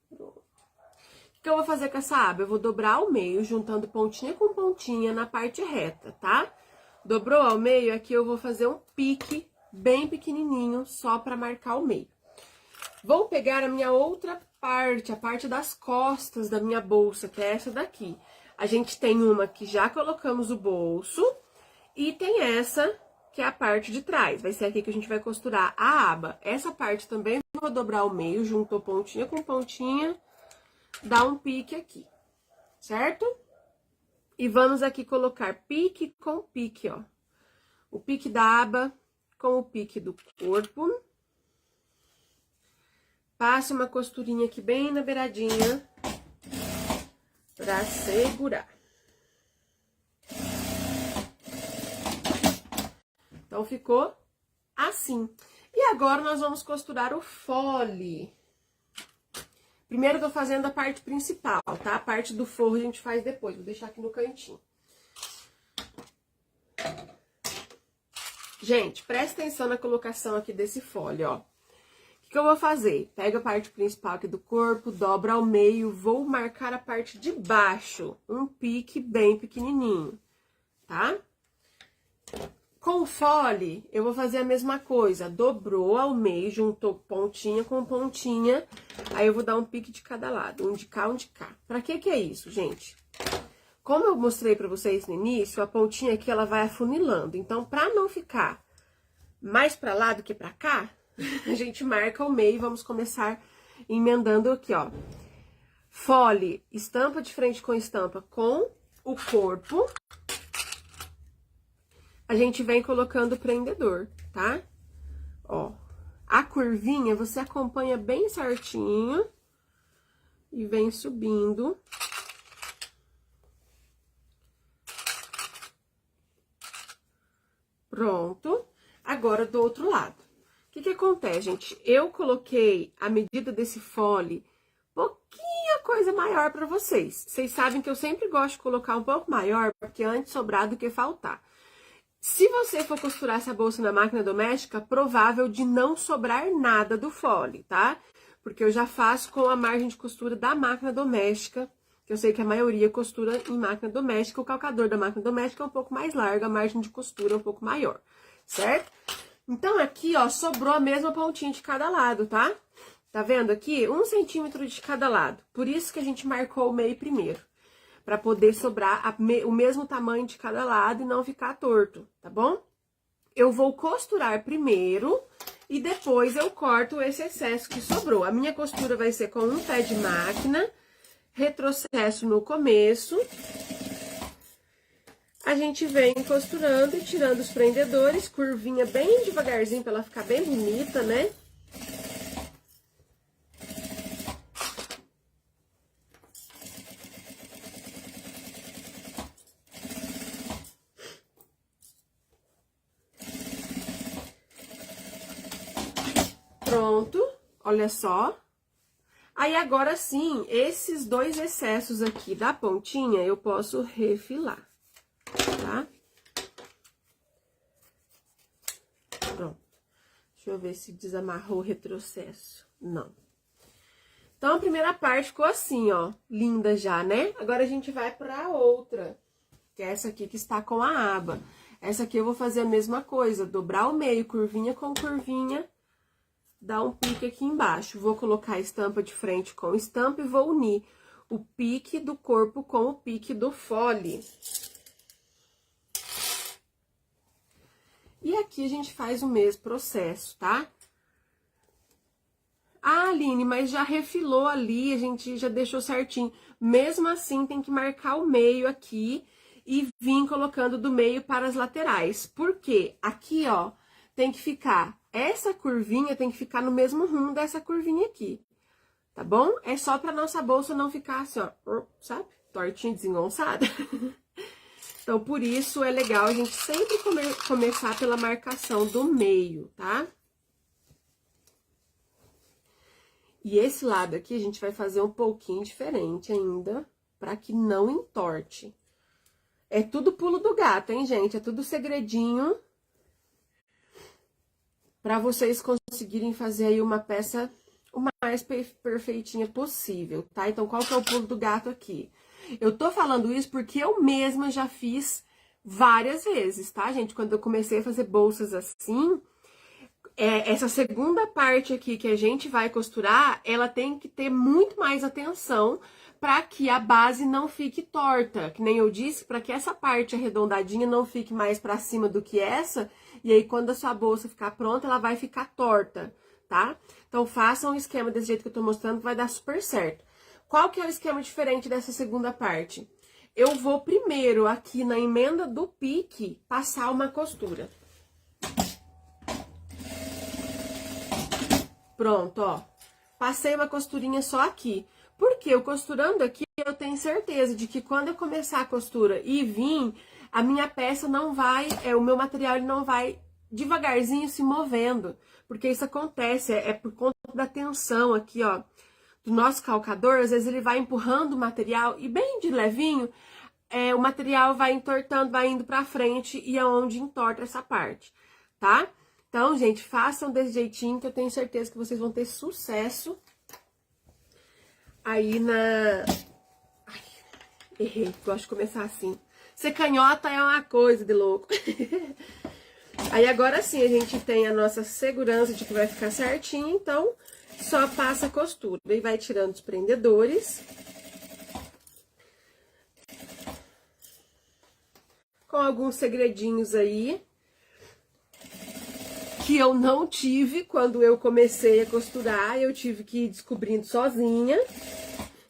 Pronto. O que eu vou fazer com essa aba? Eu vou dobrar ao meio, juntando pontinha com pontinha na parte reta, tá? Dobrou ao meio, aqui eu vou fazer um pique bem pequenininho, só pra marcar o meio. Vou pegar a minha outra parte, a parte das costas da minha bolsa, que é essa daqui. A gente tem uma que já colocamos o bolso e tem essa, que é a parte de trás. Vai ser aqui que a gente vai costurar a aba. Essa parte também eu vou dobrar ao meio, juntou pontinha com pontinha, dá um pique aqui, certo? E vamos aqui colocar pique com pique, ó. O pique da aba com o pique do corpo. Passe uma costurinha aqui bem na beiradinha pra segurar. Então, ficou assim. E agora, nós vamos costurar o fole. Primeiro, eu tô fazendo a parte principal, tá? A parte do forro a gente faz depois, vou deixar aqui no cantinho. Gente, presta atenção na colocação aqui desse fole, ó. O que eu vou fazer? Pega a parte principal aqui do corpo, dobra ao meio, vou marcar a parte de baixo, um pique bem pequenininho, tá? Com o fole, eu vou fazer a mesma coisa, dobrou ao meio, juntou pontinha com pontinha, aí eu vou dar um pique de cada lado, um de cá, um de cá. Pra que é isso, gente? Como eu mostrei pra vocês no início, a pontinha aqui, ela vai afunilando, então, pra não ficar mais pra lá do que pra cá, a gente marca o meio e vamos começar emendando aqui, ó. Fole, estampa de frente com estampa com o corpo. A gente vem colocando o prendedor, tá? Ó, a curvinha você acompanha bem certinho e vem subindo. Pronto. Agora, do outro lado. O que acontece, gente? Eu coloquei a medida desse fole pouquinha coisa maior pra vocês. Vocês sabem que eu sempre gosto de colocar um pouco maior, porque antes sobrar do que faltar. Se você for costurar essa bolsa na máquina doméstica, provável de não sobrar nada do fole, tá? Porque eu já faço com a margem de costura da máquina doméstica, que eu sei que a maioria costura em máquina doméstica. O calcador da máquina doméstica é um pouco mais largo, a margem de costura é um pouco maior, certo? Então, aqui, ó, sobrou a mesma pontinha de cada lado, tá? Tá vendo aqui? 1 centímetro de cada lado. Por isso que a gente marcou o meio primeiro. Pra poder sobrar o mesmo tamanho de cada lado e não ficar torto, tá bom? Eu vou costurar primeiro e depois eu corto esse excesso que sobrou. A minha costura vai ser com um pé de máquina, retrocesso no começo. A gente vem costurando e tirando os prendedores, curvinha bem devagarzinho pra ela ficar bem bonita, né? Pronto, olha só. Aí, agora sim, esses dois excessos aqui da pontinha, eu posso refilar, tá? Pronto. Deixa eu ver se desamarrou o retrocesso. Não. Então, a primeira parte ficou assim, ó, linda já, né? Agora, a gente vai pra outra, que é essa aqui que está com a aba. Essa aqui eu vou fazer a mesma coisa, dobrar o meio, curvinha com curvinha, dar um pique aqui embaixo. Vou colocar a estampa de frente com estampa e vou unir o pique do corpo com o pique do fole. E aqui a gente faz o mesmo processo, tá? Ah, Aline, mas já refilou ali, a gente já deixou certinho. Mesmo assim, tem que marcar o meio aqui e vir colocando do meio para as laterais. Por quê? Aqui, ó, tem que ficar, essa curvinha tem que ficar no mesmo rumo dessa curvinha aqui, tá bom? É só para nossa bolsa não ficar assim, ó, sabe? Tortinha, desengonçada. Então, por isso é legal a gente sempre começar pela marcação do meio, tá? E esse lado aqui a gente vai fazer um pouquinho diferente ainda, para que não entorte. É tudo pulo do gato, hein, gente? É tudo segredinho para vocês conseguirem fazer aí uma peça o mais perfeitinha possível, tá? Então, qual que é o pulo do gato aqui? Eu tô falando isso porque eu mesma já fiz várias vezes, tá, gente? Quando eu comecei a fazer bolsas assim, essa segunda parte aqui que a gente vai costurar, ela tem que ter muito mais atenção para que a base não fique torta. Que nem eu disse, para que essa parte arredondadinha não fique mais para cima do que essa, e aí quando a sua bolsa ficar pronta, ela vai ficar torta, tá? Então, façam um esquema desse jeito que eu tô mostrando, que vai dar super certo. Qual que é o esquema diferente dessa segunda parte? Eu vou primeiro, aqui na emenda do pique, passar uma costura. Pronto, ó. Passei uma costurinha só aqui. Porque eu costurando aqui, eu tenho certeza de que quando eu começar a costura e vir, a minha peça não vai, o meu material ele não vai devagarzinho se movendo. Porque isso acontece, é por conta da tensão aqui, ó, do nosso calcador. Às vezes ele vai empurrando o material e bem de levinho, o material vai entortando, vai indo pra frente e é onde entorta essa parte, tá? Então, gente, façam desse jeitinho que eu tenho certeza que vocês vão ter sucesso aí na... Ai, errei, gosto de começar assim. Ser canhota é uma coisa de louco. Aí agora sim a gente tem a nossa segurança de que vai ficar certinho, então só passa a costura e vai tirando os prendedores. Com alguns segredinhos aí que eu não tive quando eu comecei a costurar, eu tive que ir descobrindo sozinha.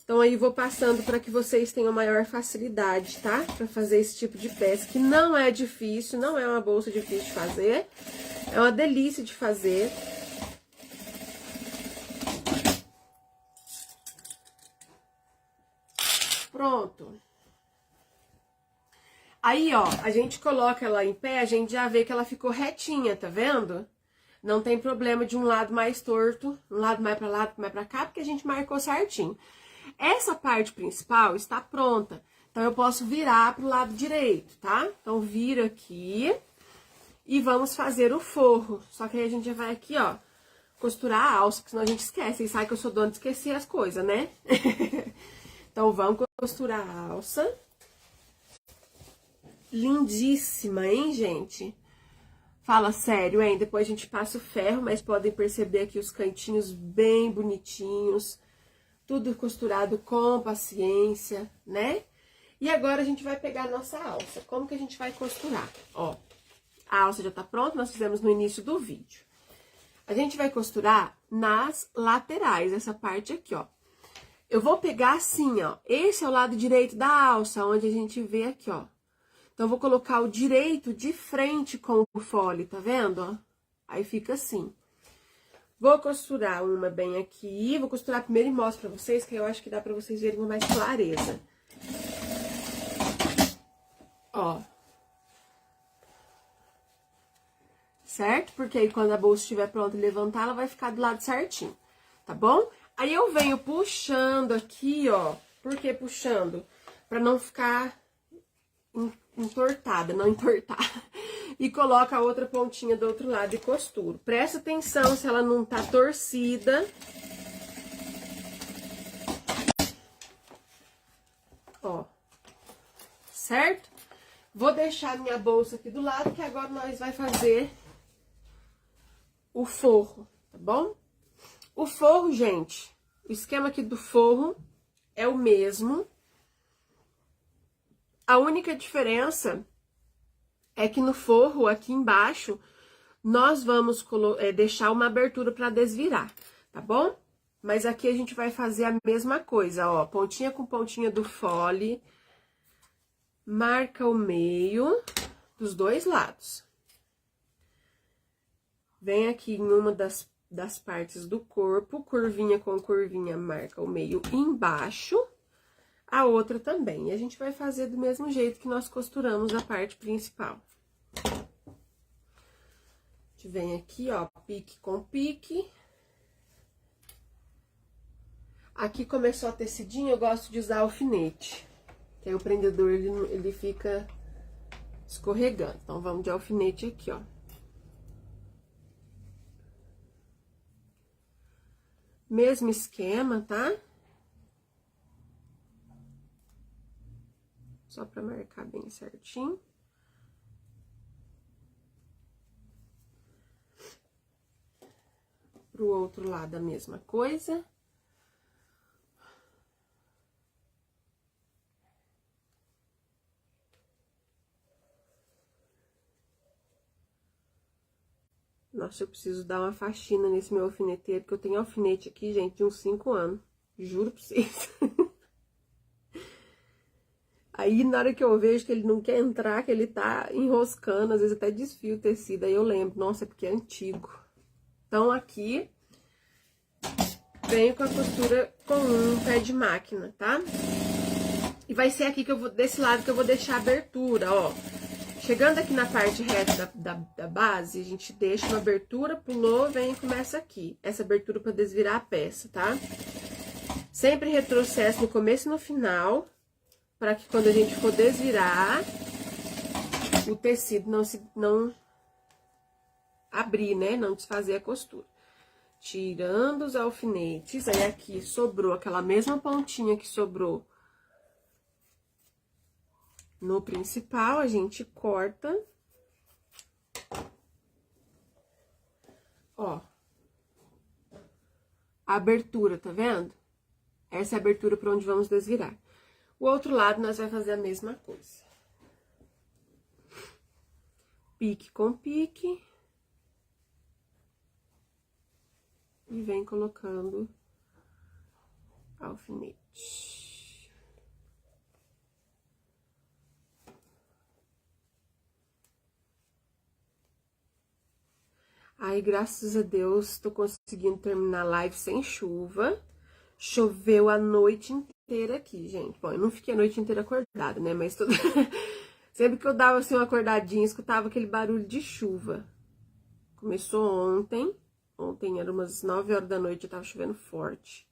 Então, aí vou passando para que vocês tenham maior facilidade, tá? Para fazer esse tipo de peça, que não é difícil, não é uma bolsa difícil de fazer. É uma delícia de fazer. Pronto. Aí, ó, a gente coloca ela em pé, a gente já vê que ela ficou retinha, tá vendo? Não tem problema de um lado mais torto, um lado mais pra lá, outro mais pra cá, porque a gente marcou certinho. Essa parte principal está pronta, então eu posso virar pro lado direito, tá? Então, vira aqui e vamos fazer o forro. Só que aí a gente já vai aqui, ó, costurar a alça, porque senão a gente esquece. E sabe que eu sou dona de esquecer as coisas, né? Então, vamos costurar a alça. Lindíssima, hein, gente? Fala sério, hein? Depois a gente passa o ferro, mas podem perceber aqui os cantinhos bem bonitinhos. Tudo costurado com paciência, né? E agora a gente vai pegar a nossa alça. Como que a gente vai costurar? Ó, a alça já tá pronta, nós fizemos no início do vídeo. A gente vai costurar nas laterais, essa parte aqui, ó. Eu vou pegar assim, ó. Esse é o lado direito da alça, onde a gente vê aqui, ó. Então, eu vou colocar o direito de frente com o fole, tá vendo, ó? Aí fica assim. Vou costurar uma bem aqui, vou costurar primeiro e mostro pra vocês, que eu acho que dá pra vocês verem com mais clareza. Ó. Certo? Porque aí quando a bolsa estiver pronta e levantar, ela vai ficar do lado certinho, tá bom? Aí eu venho puxando aqui, ó. Por que puxando? Pra não ficar entortada, não entortar. E coloca a outra pontinha do outro lado e costuro. Presta atenção se ela não tá torcida. Ó. Certo? Vou deixar minha bolsa aqui do lado, que agora nós vai fazer o forro, tá bom? O forro, gente, o esquema aqui do forro é o mesmo. A única diferença é que no forro, aqui embaixo, nós vamos deixar uma abertura para desvirar, tá bom? Mas aqui a gente vai fazer a mesma coisa, ó, pontinha com pontinha do fole, marca o meio dos dois lados. Vem aqui em uma das partes do corpo, curvinha com curvinha, marca o meio embaixo, a outra também. E a gente vai fazer do mesmo jeito que nós costuramos a parte principal. A gente vem aqui, ó, pique com pique. Aqui começou a tecidinha, eu gosto de usar alfinete, que aí o prendedor, ele fica escorregando. Então, vamos de alfinete aqui, ó. Mesmo esquema, tá? Só pra marcar bem certinho. Pro outro lado, a mesma coisa. Nossa, eu preciso dar uma faxina nesse meu alfineteiro, porque eu tenho alfinete aqui, gente, de uns 5 anos. Juro pra vocês. Aí, na hora que eu vejo que ele não quer entrar, que ele tá enroscando, às vezes até desfio o tecido, aí eu lembro, nossa, é porque é antigo. Então, aqui, venho com a costura com um pé de máquina, tá? E vai ser aqui que eu vou, desse lado que eu vou deixar a abertura, ó. Chegando aqui na parte reta da base, a gente deixa uma abertura, pulou, vem e começa aqui. Essa abertura para desvirar a peça, tá? Sempre retrocesso no começo e no final, para que quando a gente for desvirar, o tecido não abrir, né? Não desfazer a costura. Tirando os alfinetes, aí aqui sobrou aquela mesma pontinha que sobrou no principal, a gente corta, ó, a abertura, tá vendo? Essa é a abertura para onde vamos desvirar. O outro lado, nós vamos fazer a mesma coisa. Pique com pique. E vem colocando alfinete. Aí, graças a Deus, tô conseguindo terminar a live sem chuva. Choveu a noite inteira aqui, gente. Bom, eu não fiquei a noite inteira acordada, né? Mas toda... sempre que eu dava assim uma acordadinha, escutava aquele barulho de chuva. Começou ontem. Ontem era umas 9 horas da noite, eu tava chovendo forte.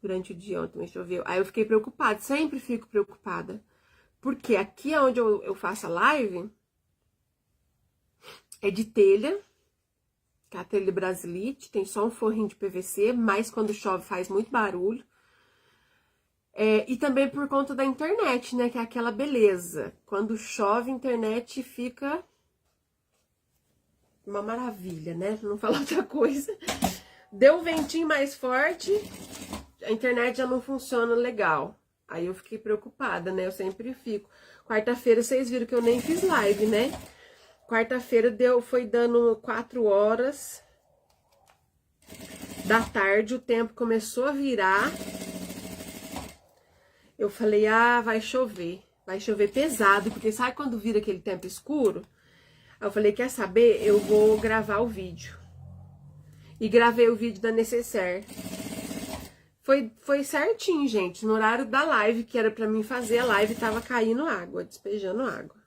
Durante o dia ontem choveu. Aí eu fiquei preocupada, sempre fico preocupada. Porque aqui onde eu faço a live é de telha. Que é a telha Brasilite, tem só um forrinho de PVC, mas quando chove faz muito barulho. E também por conta da internet, né, que é aquela beleza. Quando chove, a internet fica uma maravilha, né, pra não falar outra coisa. Deu um ventinho mais forte, a internet já não funciona legal. Aí eu fiquei preocupada, né, eu sempre fico. Quarta-feira, vocês viram que eu nem fiz live, né? Quarta-feira foi dando 4 horas da tarde, o tempo começou a virar. Eu falei, ah, vai chover pesado, porque sabe quando vira aquele tempo escuro? Aí eu falei, quer saber? Eu vou gravar o vídeo. E gravei o vídeo da Necessaire. Foi certinho, gente, no horário da live, que era pra mim fazer, a live tava caindo água, despejando água.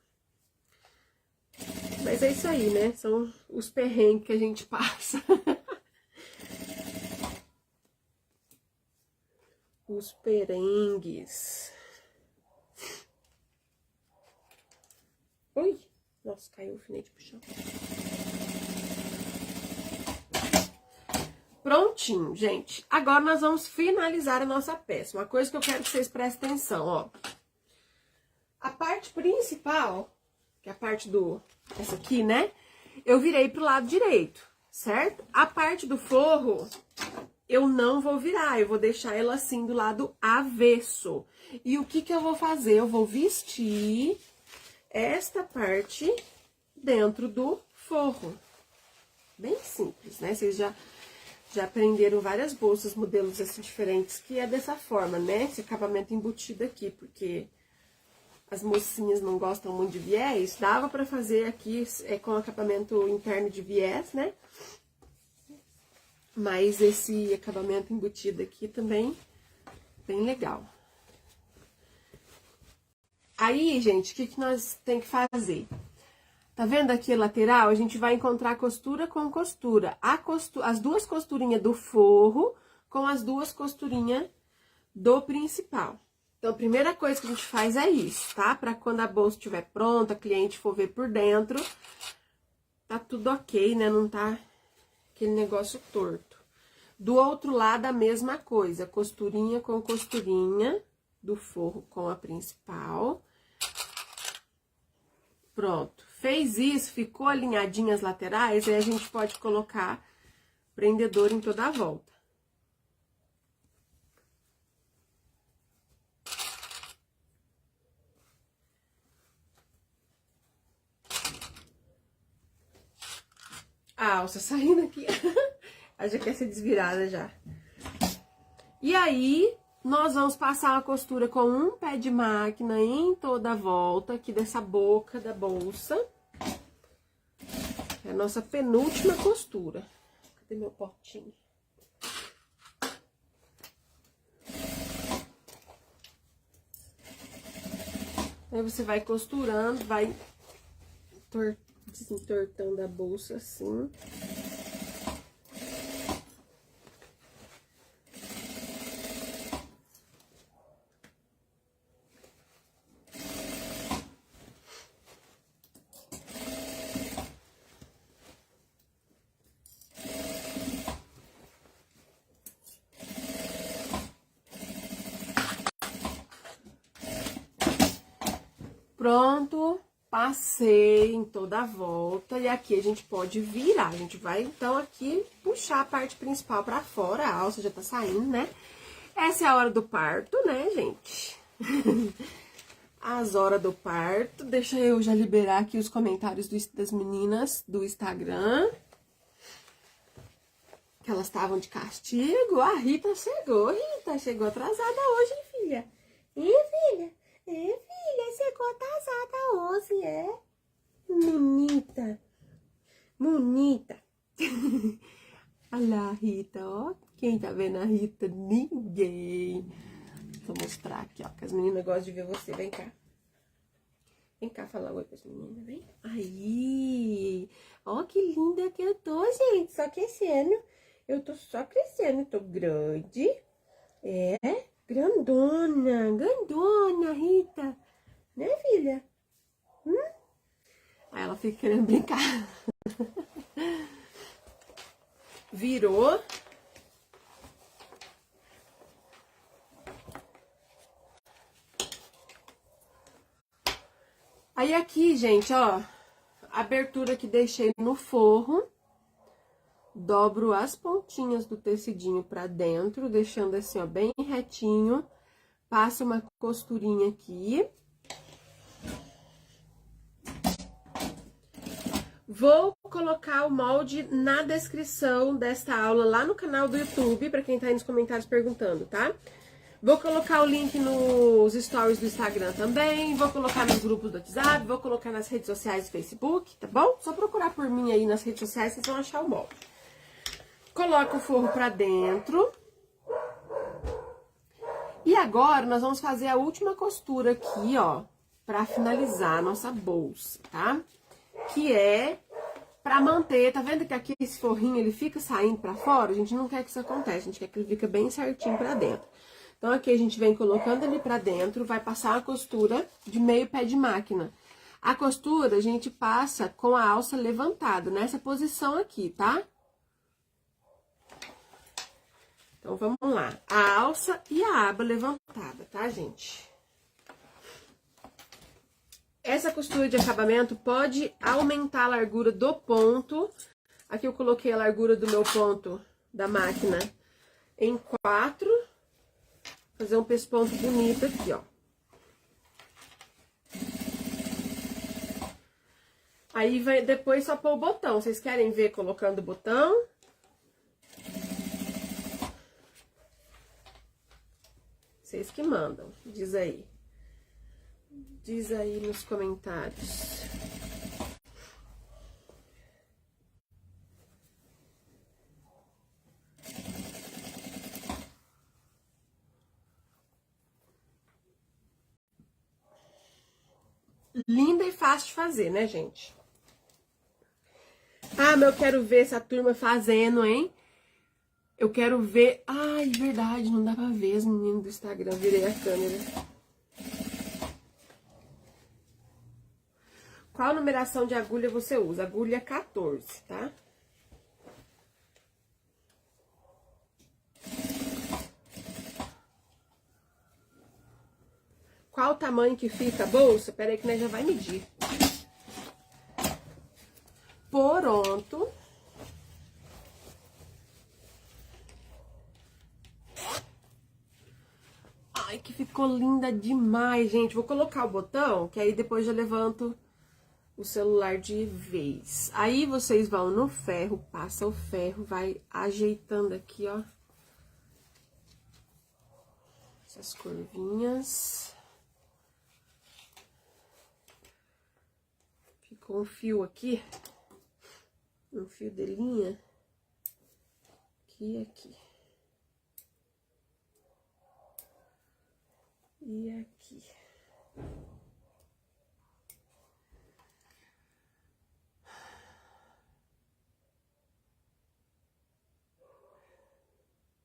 Mas é isso aí, né? São os perrengues que a gente passa. Os perengues. Ui! Nossa, caiu o alfinete pro chão. Prontinho, gente. Agora nós vamos finalizar a nossa peça. Uma coisa que eu quero que vocês prestem atenção, ó. A parte principal, que é a parte essa aqui, né? Eu virei pro lado direito, certo? A parte do forro, eu não vou virar, eu vou deixar ela assim do lado avesso. E o que eu vou fazer? Eu vou vestir esta parte dentro do forro. Bem simples, né? Vocês já aprenderam várias bolsas, modelos assim diferentes, que é dessa forma, né? Esse acabamento embutido aqui, porque as mocinhas não gostam muito de viés, dava pra fazer aqui com acabamento interno de viés, né? Mas esse acabamento embutido aqui também, bem legal. Aí, gente, o que nós tem que fazer? Tá vendo aqui a lateral? A gente vai encontrar costura com costura. As duas costurinhas do forro com as duas costurinhas do principal. Então, a primeira coisa que a gente faz é isso, tá? Pra quando a bolsa estiver pronta, a cliente for ver por dentro, tá tudo ok, né? Não tá aquele negócio torto. Do outro lado, a mesma coisa, costurinha com costurinha do forro com a principal. Pronto. Fez isso, ficou alinhadinhas as laterais, aí a gente pode colocar prendedor em toda a volta. A alça saindo aqui. Ela já quer ser desvirada já. E aí, nós vamos passar a costura com um pé de máquina em toda a volta aqui dessa boca da bolsa. É a nossa penúltima costura. Cadê meu potinho? Aí você vai costurando, vai desentortando a bolsa assim. Pronto, passei em toda a volta e aqui a gente pode virar. A gente vai, então, aqui puxar a parte principal pra fora, a alça já tá saindo, né? Essa é a hora do parto, né, gente? As horas do parto. Deixa eu já liberar aqui os comentários das meninas do Instagram. Que elas estavam de castigo. A Rita chegou atrasada hoje, hein, filha? Filha, chegou atrasada hoje, é? Bonita. Olha lá a Rita, ó. Quem tá vendo a Rita? Ninguém. Vou mostrar aqui, ó, que as meninas gostam de ver você. Vem cá. Vem cá falar oi pras meninas, vem. Aí. Ó, que linda que eu tô, gente. Só crescendo. Eu tô só crescendo. Eu tô grande. É, grandona, Rita. Né, filha? Aí ela fica querendo brincar. Virou. Aí aqui, gente, ó, a abertura que deixei no forro, dobro as pontinhas do tecidinho pra dentro, deixando assim, ó, bem retinho. Passo uma costurinha aqui. Vou colocar o molde na descrição desta aula lá no canal do YouTube, pra quem tá aí nos comentários perguntando, tá? Vou colocar o link nos stories do Instagram também, vou colocar nos grupos do WhatsApp, vou colocar nas redes sociais do Facebook, tá bom? Só procurar por mim aí nas redes sociais, vocês vão achar o molde. Coloco o forro pra dentro. E agora, nós vamos fazer a última costura aqui, ó, pra finalizar a nossa bolsa, tá? Que é pra manter, tá vendo que aqui esse forrinho, ele fica saindo pra fora? A gente não quer que isso aconteça, a gente quer que ele fique bem certinho pra dentro. Então, aqui a gente vem colocando ele pra dentro, vai passar a costura de meio pé de máquina. A costura a gente passa com a alça levantada, nessa posição aqui, tá? Então, vamos lá. A alça e a aba levantada, tá, gente? Essa costura de acabamento pode aumentar a largura do ponto. Aqui eu coloquei a largura do meu ponto da máquina em 4. Fazer um pesponto bonito aqui, ó. Aí vai depois só pôr o botão. Vocês querem ver colocando o botão? Vocês que mandam. Diz aí. Diz aí nos comentários. Linda e fácil de fazer, né, gente? Ah, mas eu quero ver essa turma fazendo, hein? Eu quero ver... Ai, verdade, não dá pra ver as meninas do Instagram. Virei a câmera. Qual numeração de agulha você usa? Agulha 14, tá? Qual o tamanho que fica a bolsa? Pera aí que nós já vai medir. Pronto. Ai, que ficou linda demais, gente. Vou colocar o botão, que aí depois eu levanto o celular de vez. Aí vocês vão no ferro, passa o ferro, vai ajeitando aqui, ó. Essas curvinhas. Ficou um fio aqui. Um fio de linha. Aqui e aqui. E aqui.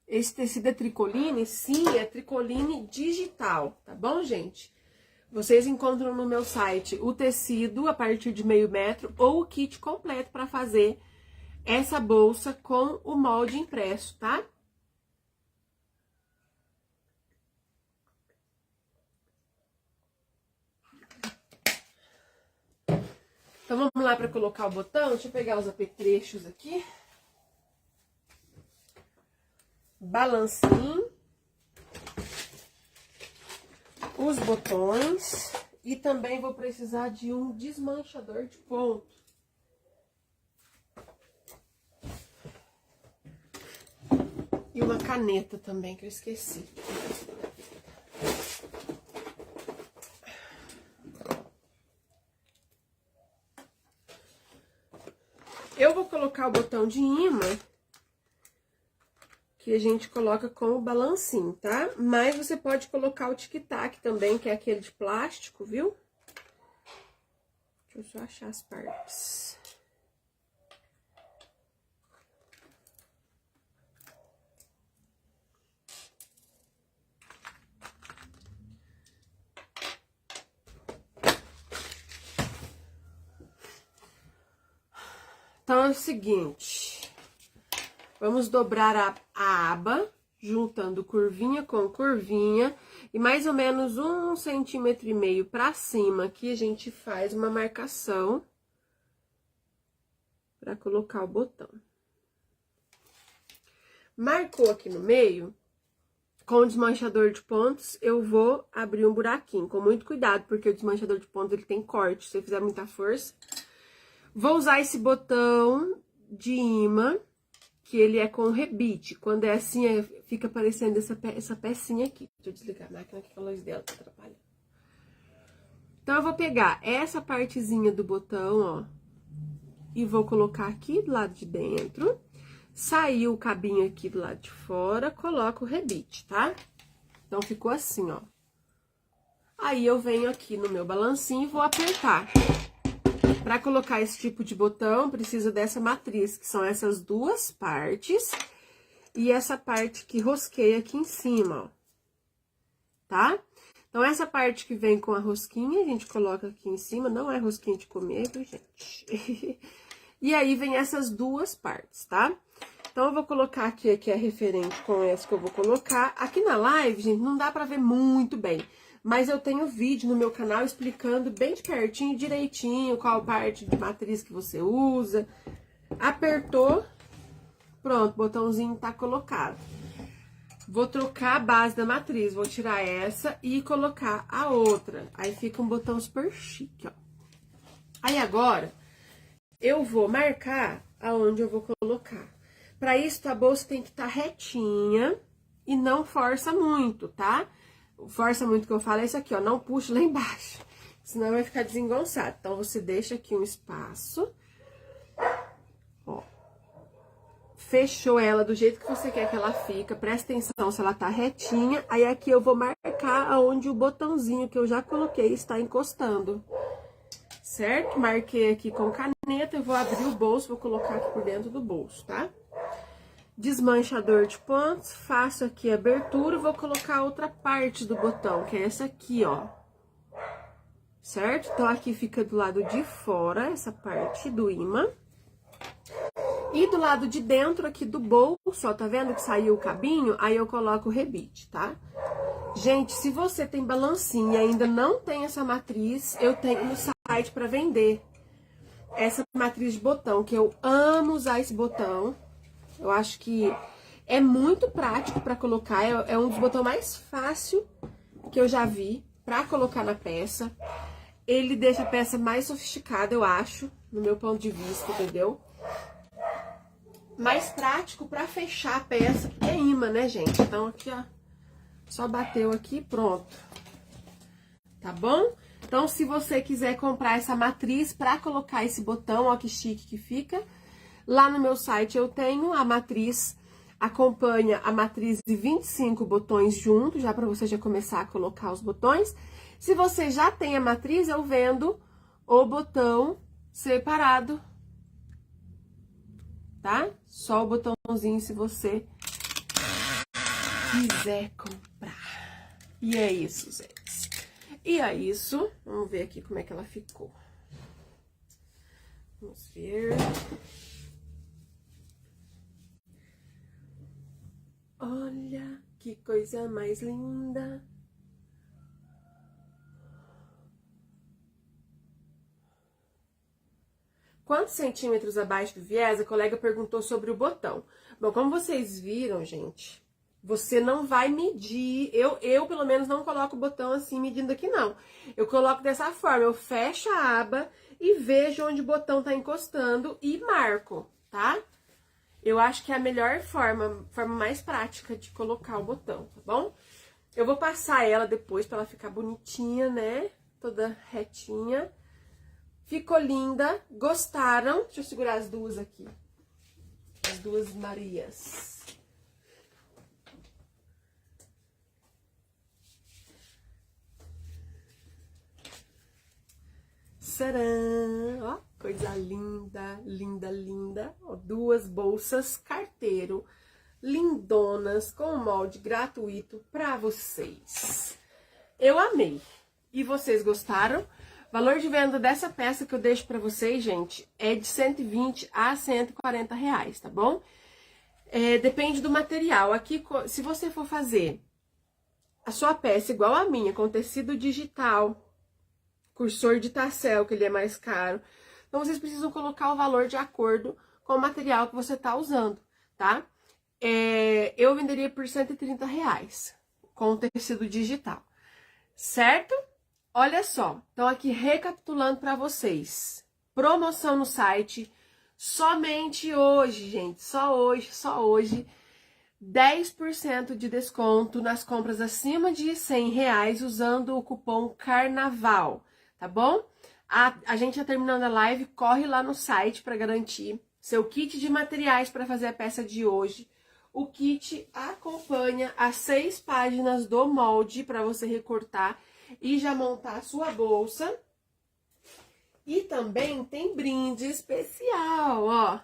Esse tecido é tricoline? Sim, é tricoline digital, tá bom, gente? Vocês encontram no meu site o tecido a partir de meio metro ou o kit completo para fazer essa bolsa com o molde impresso, tá? Então, vamos lá para colocar o botão. Deixa eu pegar os apetrechos aqui. Balancinho. Os botões. E também vou precisar de um desmanchador de ponto. E uma caneta também, que eu esqueci. Eu vou colocar o botão de imã, que a gente coloca com o balancinho, tá? Mas você pode colocar o tic-tac também, que é aquele de plástico, viu? Deixa eu só achar as partes. Então, é o seguinte, vamos dobrar a aba, juntando curvinha com curvinha, e mais ou menos 1,5 centímetro pra cima, aqui a gente faz uma marcação pra colocar o botão. Marcou aqui no meio, com o desmanchador de pontos, eu vou abrir um buraquinho, com muito cuidado, porque o desmanchador de pontos, ele tem corte, se você fizer muita força. Vou usar esse botão de imã, que ele é com rebite. Quando é assim, fica parecendo essa pecinha aqui. Deixa eu desligar a máquina, que a luz dela tá atrapalhando. Então, eu vou pegar essa partezinha do botão, ó, e vou colocar aqui do lado de dentro. Saiu o cabinho aqui do lado de fora, coloco o rebite, tá? Então, ficou assim, ó. Aí, eu venho aqui no meu balancinho e vou apertar. Para colocar esse tipo de botão, precisa dessa matriz, que são essas duas partes, e essa parte que rosqueia aqui em cima, ó. Tá? Então, essa parte que vem com a rosquinha, a gente coloca aqui em cima, não é rosquinha de comer, viu, gente? E aí, vem essas duas partes, tá? Então, eu vou colocar aqui, que é referente com essa que eu vou colocar. Aqui na live, gente, não dá pra ver muito bem. Mas eu tenho vídeo no meu canal explicando bem de pertinho, direitinho, qual parte de matriz que você usa. Apertou, pronto, o botãozinho tá colocado. Vou trocar a base da matriz, vou tirar essa e colocar a outra. Aí fica um botão super chique, ó. Aí agora, eu vou marcar aonde eu vou colocar. Pra isso, a bolsa tem que estar retinha e não força muito, tá? Força muito que eu falo é isso aqui, ó, não puxa lá embaixo, senão vai ficar desengonçado. Então, você deixa aqui um espaço, ó. Fechou ela do jeito que você quer que ela fica, presta atenção se ela tá retinha. Aí aqui eu vou marcar aonde o botãozinho que eu já coloquei está encostando, certo? Marquei aqui com caneta, eu vou abrir o bolso, vou colocar aqui por dentro do bolso, tá? Desmanchador de pontos, faço aqui a abertura, vou colocar a outra parte do botão, que é essa aqui, ó. Certo? Então, aqui fica do lado de fora, essa parte do imã. E do lado de dentro aqui do bolso, ó, tá vendo que saiu o cabinho? Aí eu coloco o rebite, tá? Gente, se você tem balancinha e ainda não tem essa matriz, eu tenho no site pra vender. Essa matriz de botão, que eu amo usar esse botão. Eu acho que é muito prático pra colocar, é um dos botões mais fácil que eu já vi pra colocar na peça. Ele deixa a peça mais sofisticada, eu acho, no meu ponto de vista, entendeu? Mais prático pra fechar a peça, porque é imã, né, gente? Então, aqui, ó, só bateu aqui, pronto. Tá bom? Então, se você quiser comprar essa matriz pra colocar esse botão, ó, que chique que fica, lá no meu site eu tenho a matriz, acompanha a matriz de 25 botões junto, já pra você já começar a colocar os botões. Se você já tem a matriz, eu vendo o botão separado, tá? Só o botãozinho se você quiser comprar. E é isso, gente. E é isso. Vamos ver aqui como é que ela ficou. Vamos ver. Olha que coisa mais linda. Quantos centímetros abaixo do viés? A colega perguntou sobre o botão. Bom, como vocês viram, gente, você não vai medir. Eu pelo menos, não coloco o botão assim, medindo aqui, não. Eu coloco dessa forma, eu fecho a aba e vejo onde o botão tá encostando e marco, tá? Eu acho que é a melhor forma mais prática de colocar o botão, tá bom? Eu vou passar ela depois pra ela ficar bonitinha, né? Toda retinha. Ficou linda, gostaram? Deixa eu segurar as duas aqui. As duas Marias. Tcharam! Ó, coisa linda, linda, linda. Ó, duas bolsas carteiro, lindonas, com molde gratuito pra vocês. Eu amei. E vocês gostaram? Valor de venda dessa peça que eu deixo pra vocês, gente, é de 120 a 140 reais, tá bom? Depende do material. Aqui, se você for fazer a sua peça igual a minha, com tecido digital, cursor de tassel, que ele é mais caro, então vocês precisam colocar o valor de acordo com o material que você tá usando, tá? Eu venderia por 130 reais, com tecido digital, certo? Olha só, então aqui recapitulando para vocês, promoção no site, somente hoje, gente, só hoje, 10% de desconto nas compras acima de 100 reais usando o cupom CARNAVAL, tá bom? A gente já terminando a live, corre lá no site para garantir seu kit de materiais para fazer a peça de hoje. O kit acompanha as 6 páginas do molde para você recortar e já montar a sua bolsa. E também tem brinde especial, ó.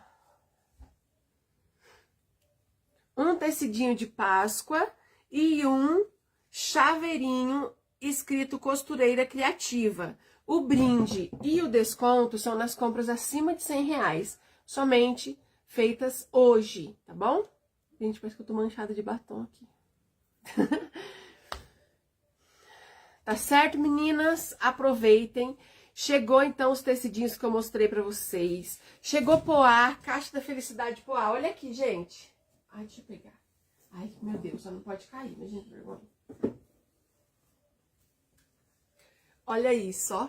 Um tecidinho de Páscoa e um chaveirinho escrito Costureira Criativa. O brinde e o desconto são nas compras acima de 100 reais, somente feitas hoje, tá bom? Gente, parece que eu tô manchada de batom aqui. Tá certo, meninas? Aproveitem. Chegou, então, os tecidinhos que eu mostrei pra vocês. Chegou Poá, Caixa da Felicidade Poá. Olha aqui, gente. Ai, deixa eu pegar. Ai, meu Deus, só não pode cair, imagina que vergonha. Olha isso, ó.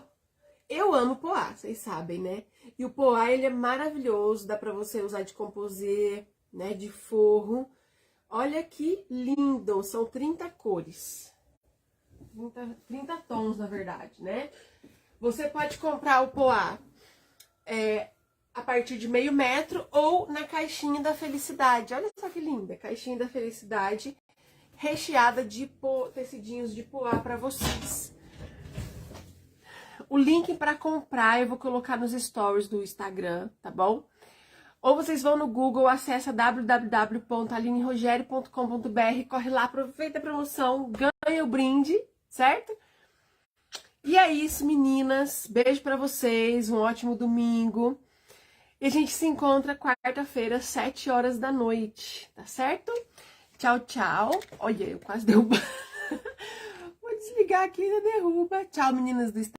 Eu amo poá, vocês sabem, né? E o poá, ele é maravilhoso, dá pra você usar de composê, né, de forro. Olha que lindo, são 30 cores. 30 tons, na verdade, né? Você pode comprar o poá a partir de meio metro ou na caixinha da felicidade. Olha só que linda, caixinha da felicidade recheada de tecidinhos de poá pra vocês. O link para comprar eu vou colocar nos stories do Instagram, tá bom? Ou vocês vão no Google, acessa www.alinerogerio.com.br, corre lá, aproveita a promoção, ganha o brinde, certo? E é isso, meninas. Beijo pra vocês, um ótimo domingo. E a gente se encontra quarta-feira, 7 horas da noite, tá certo? Tchau, tchau. Olha, eu quase derrubo. Vou desligar aqui e derruba. Tchau, meninas do Instagram.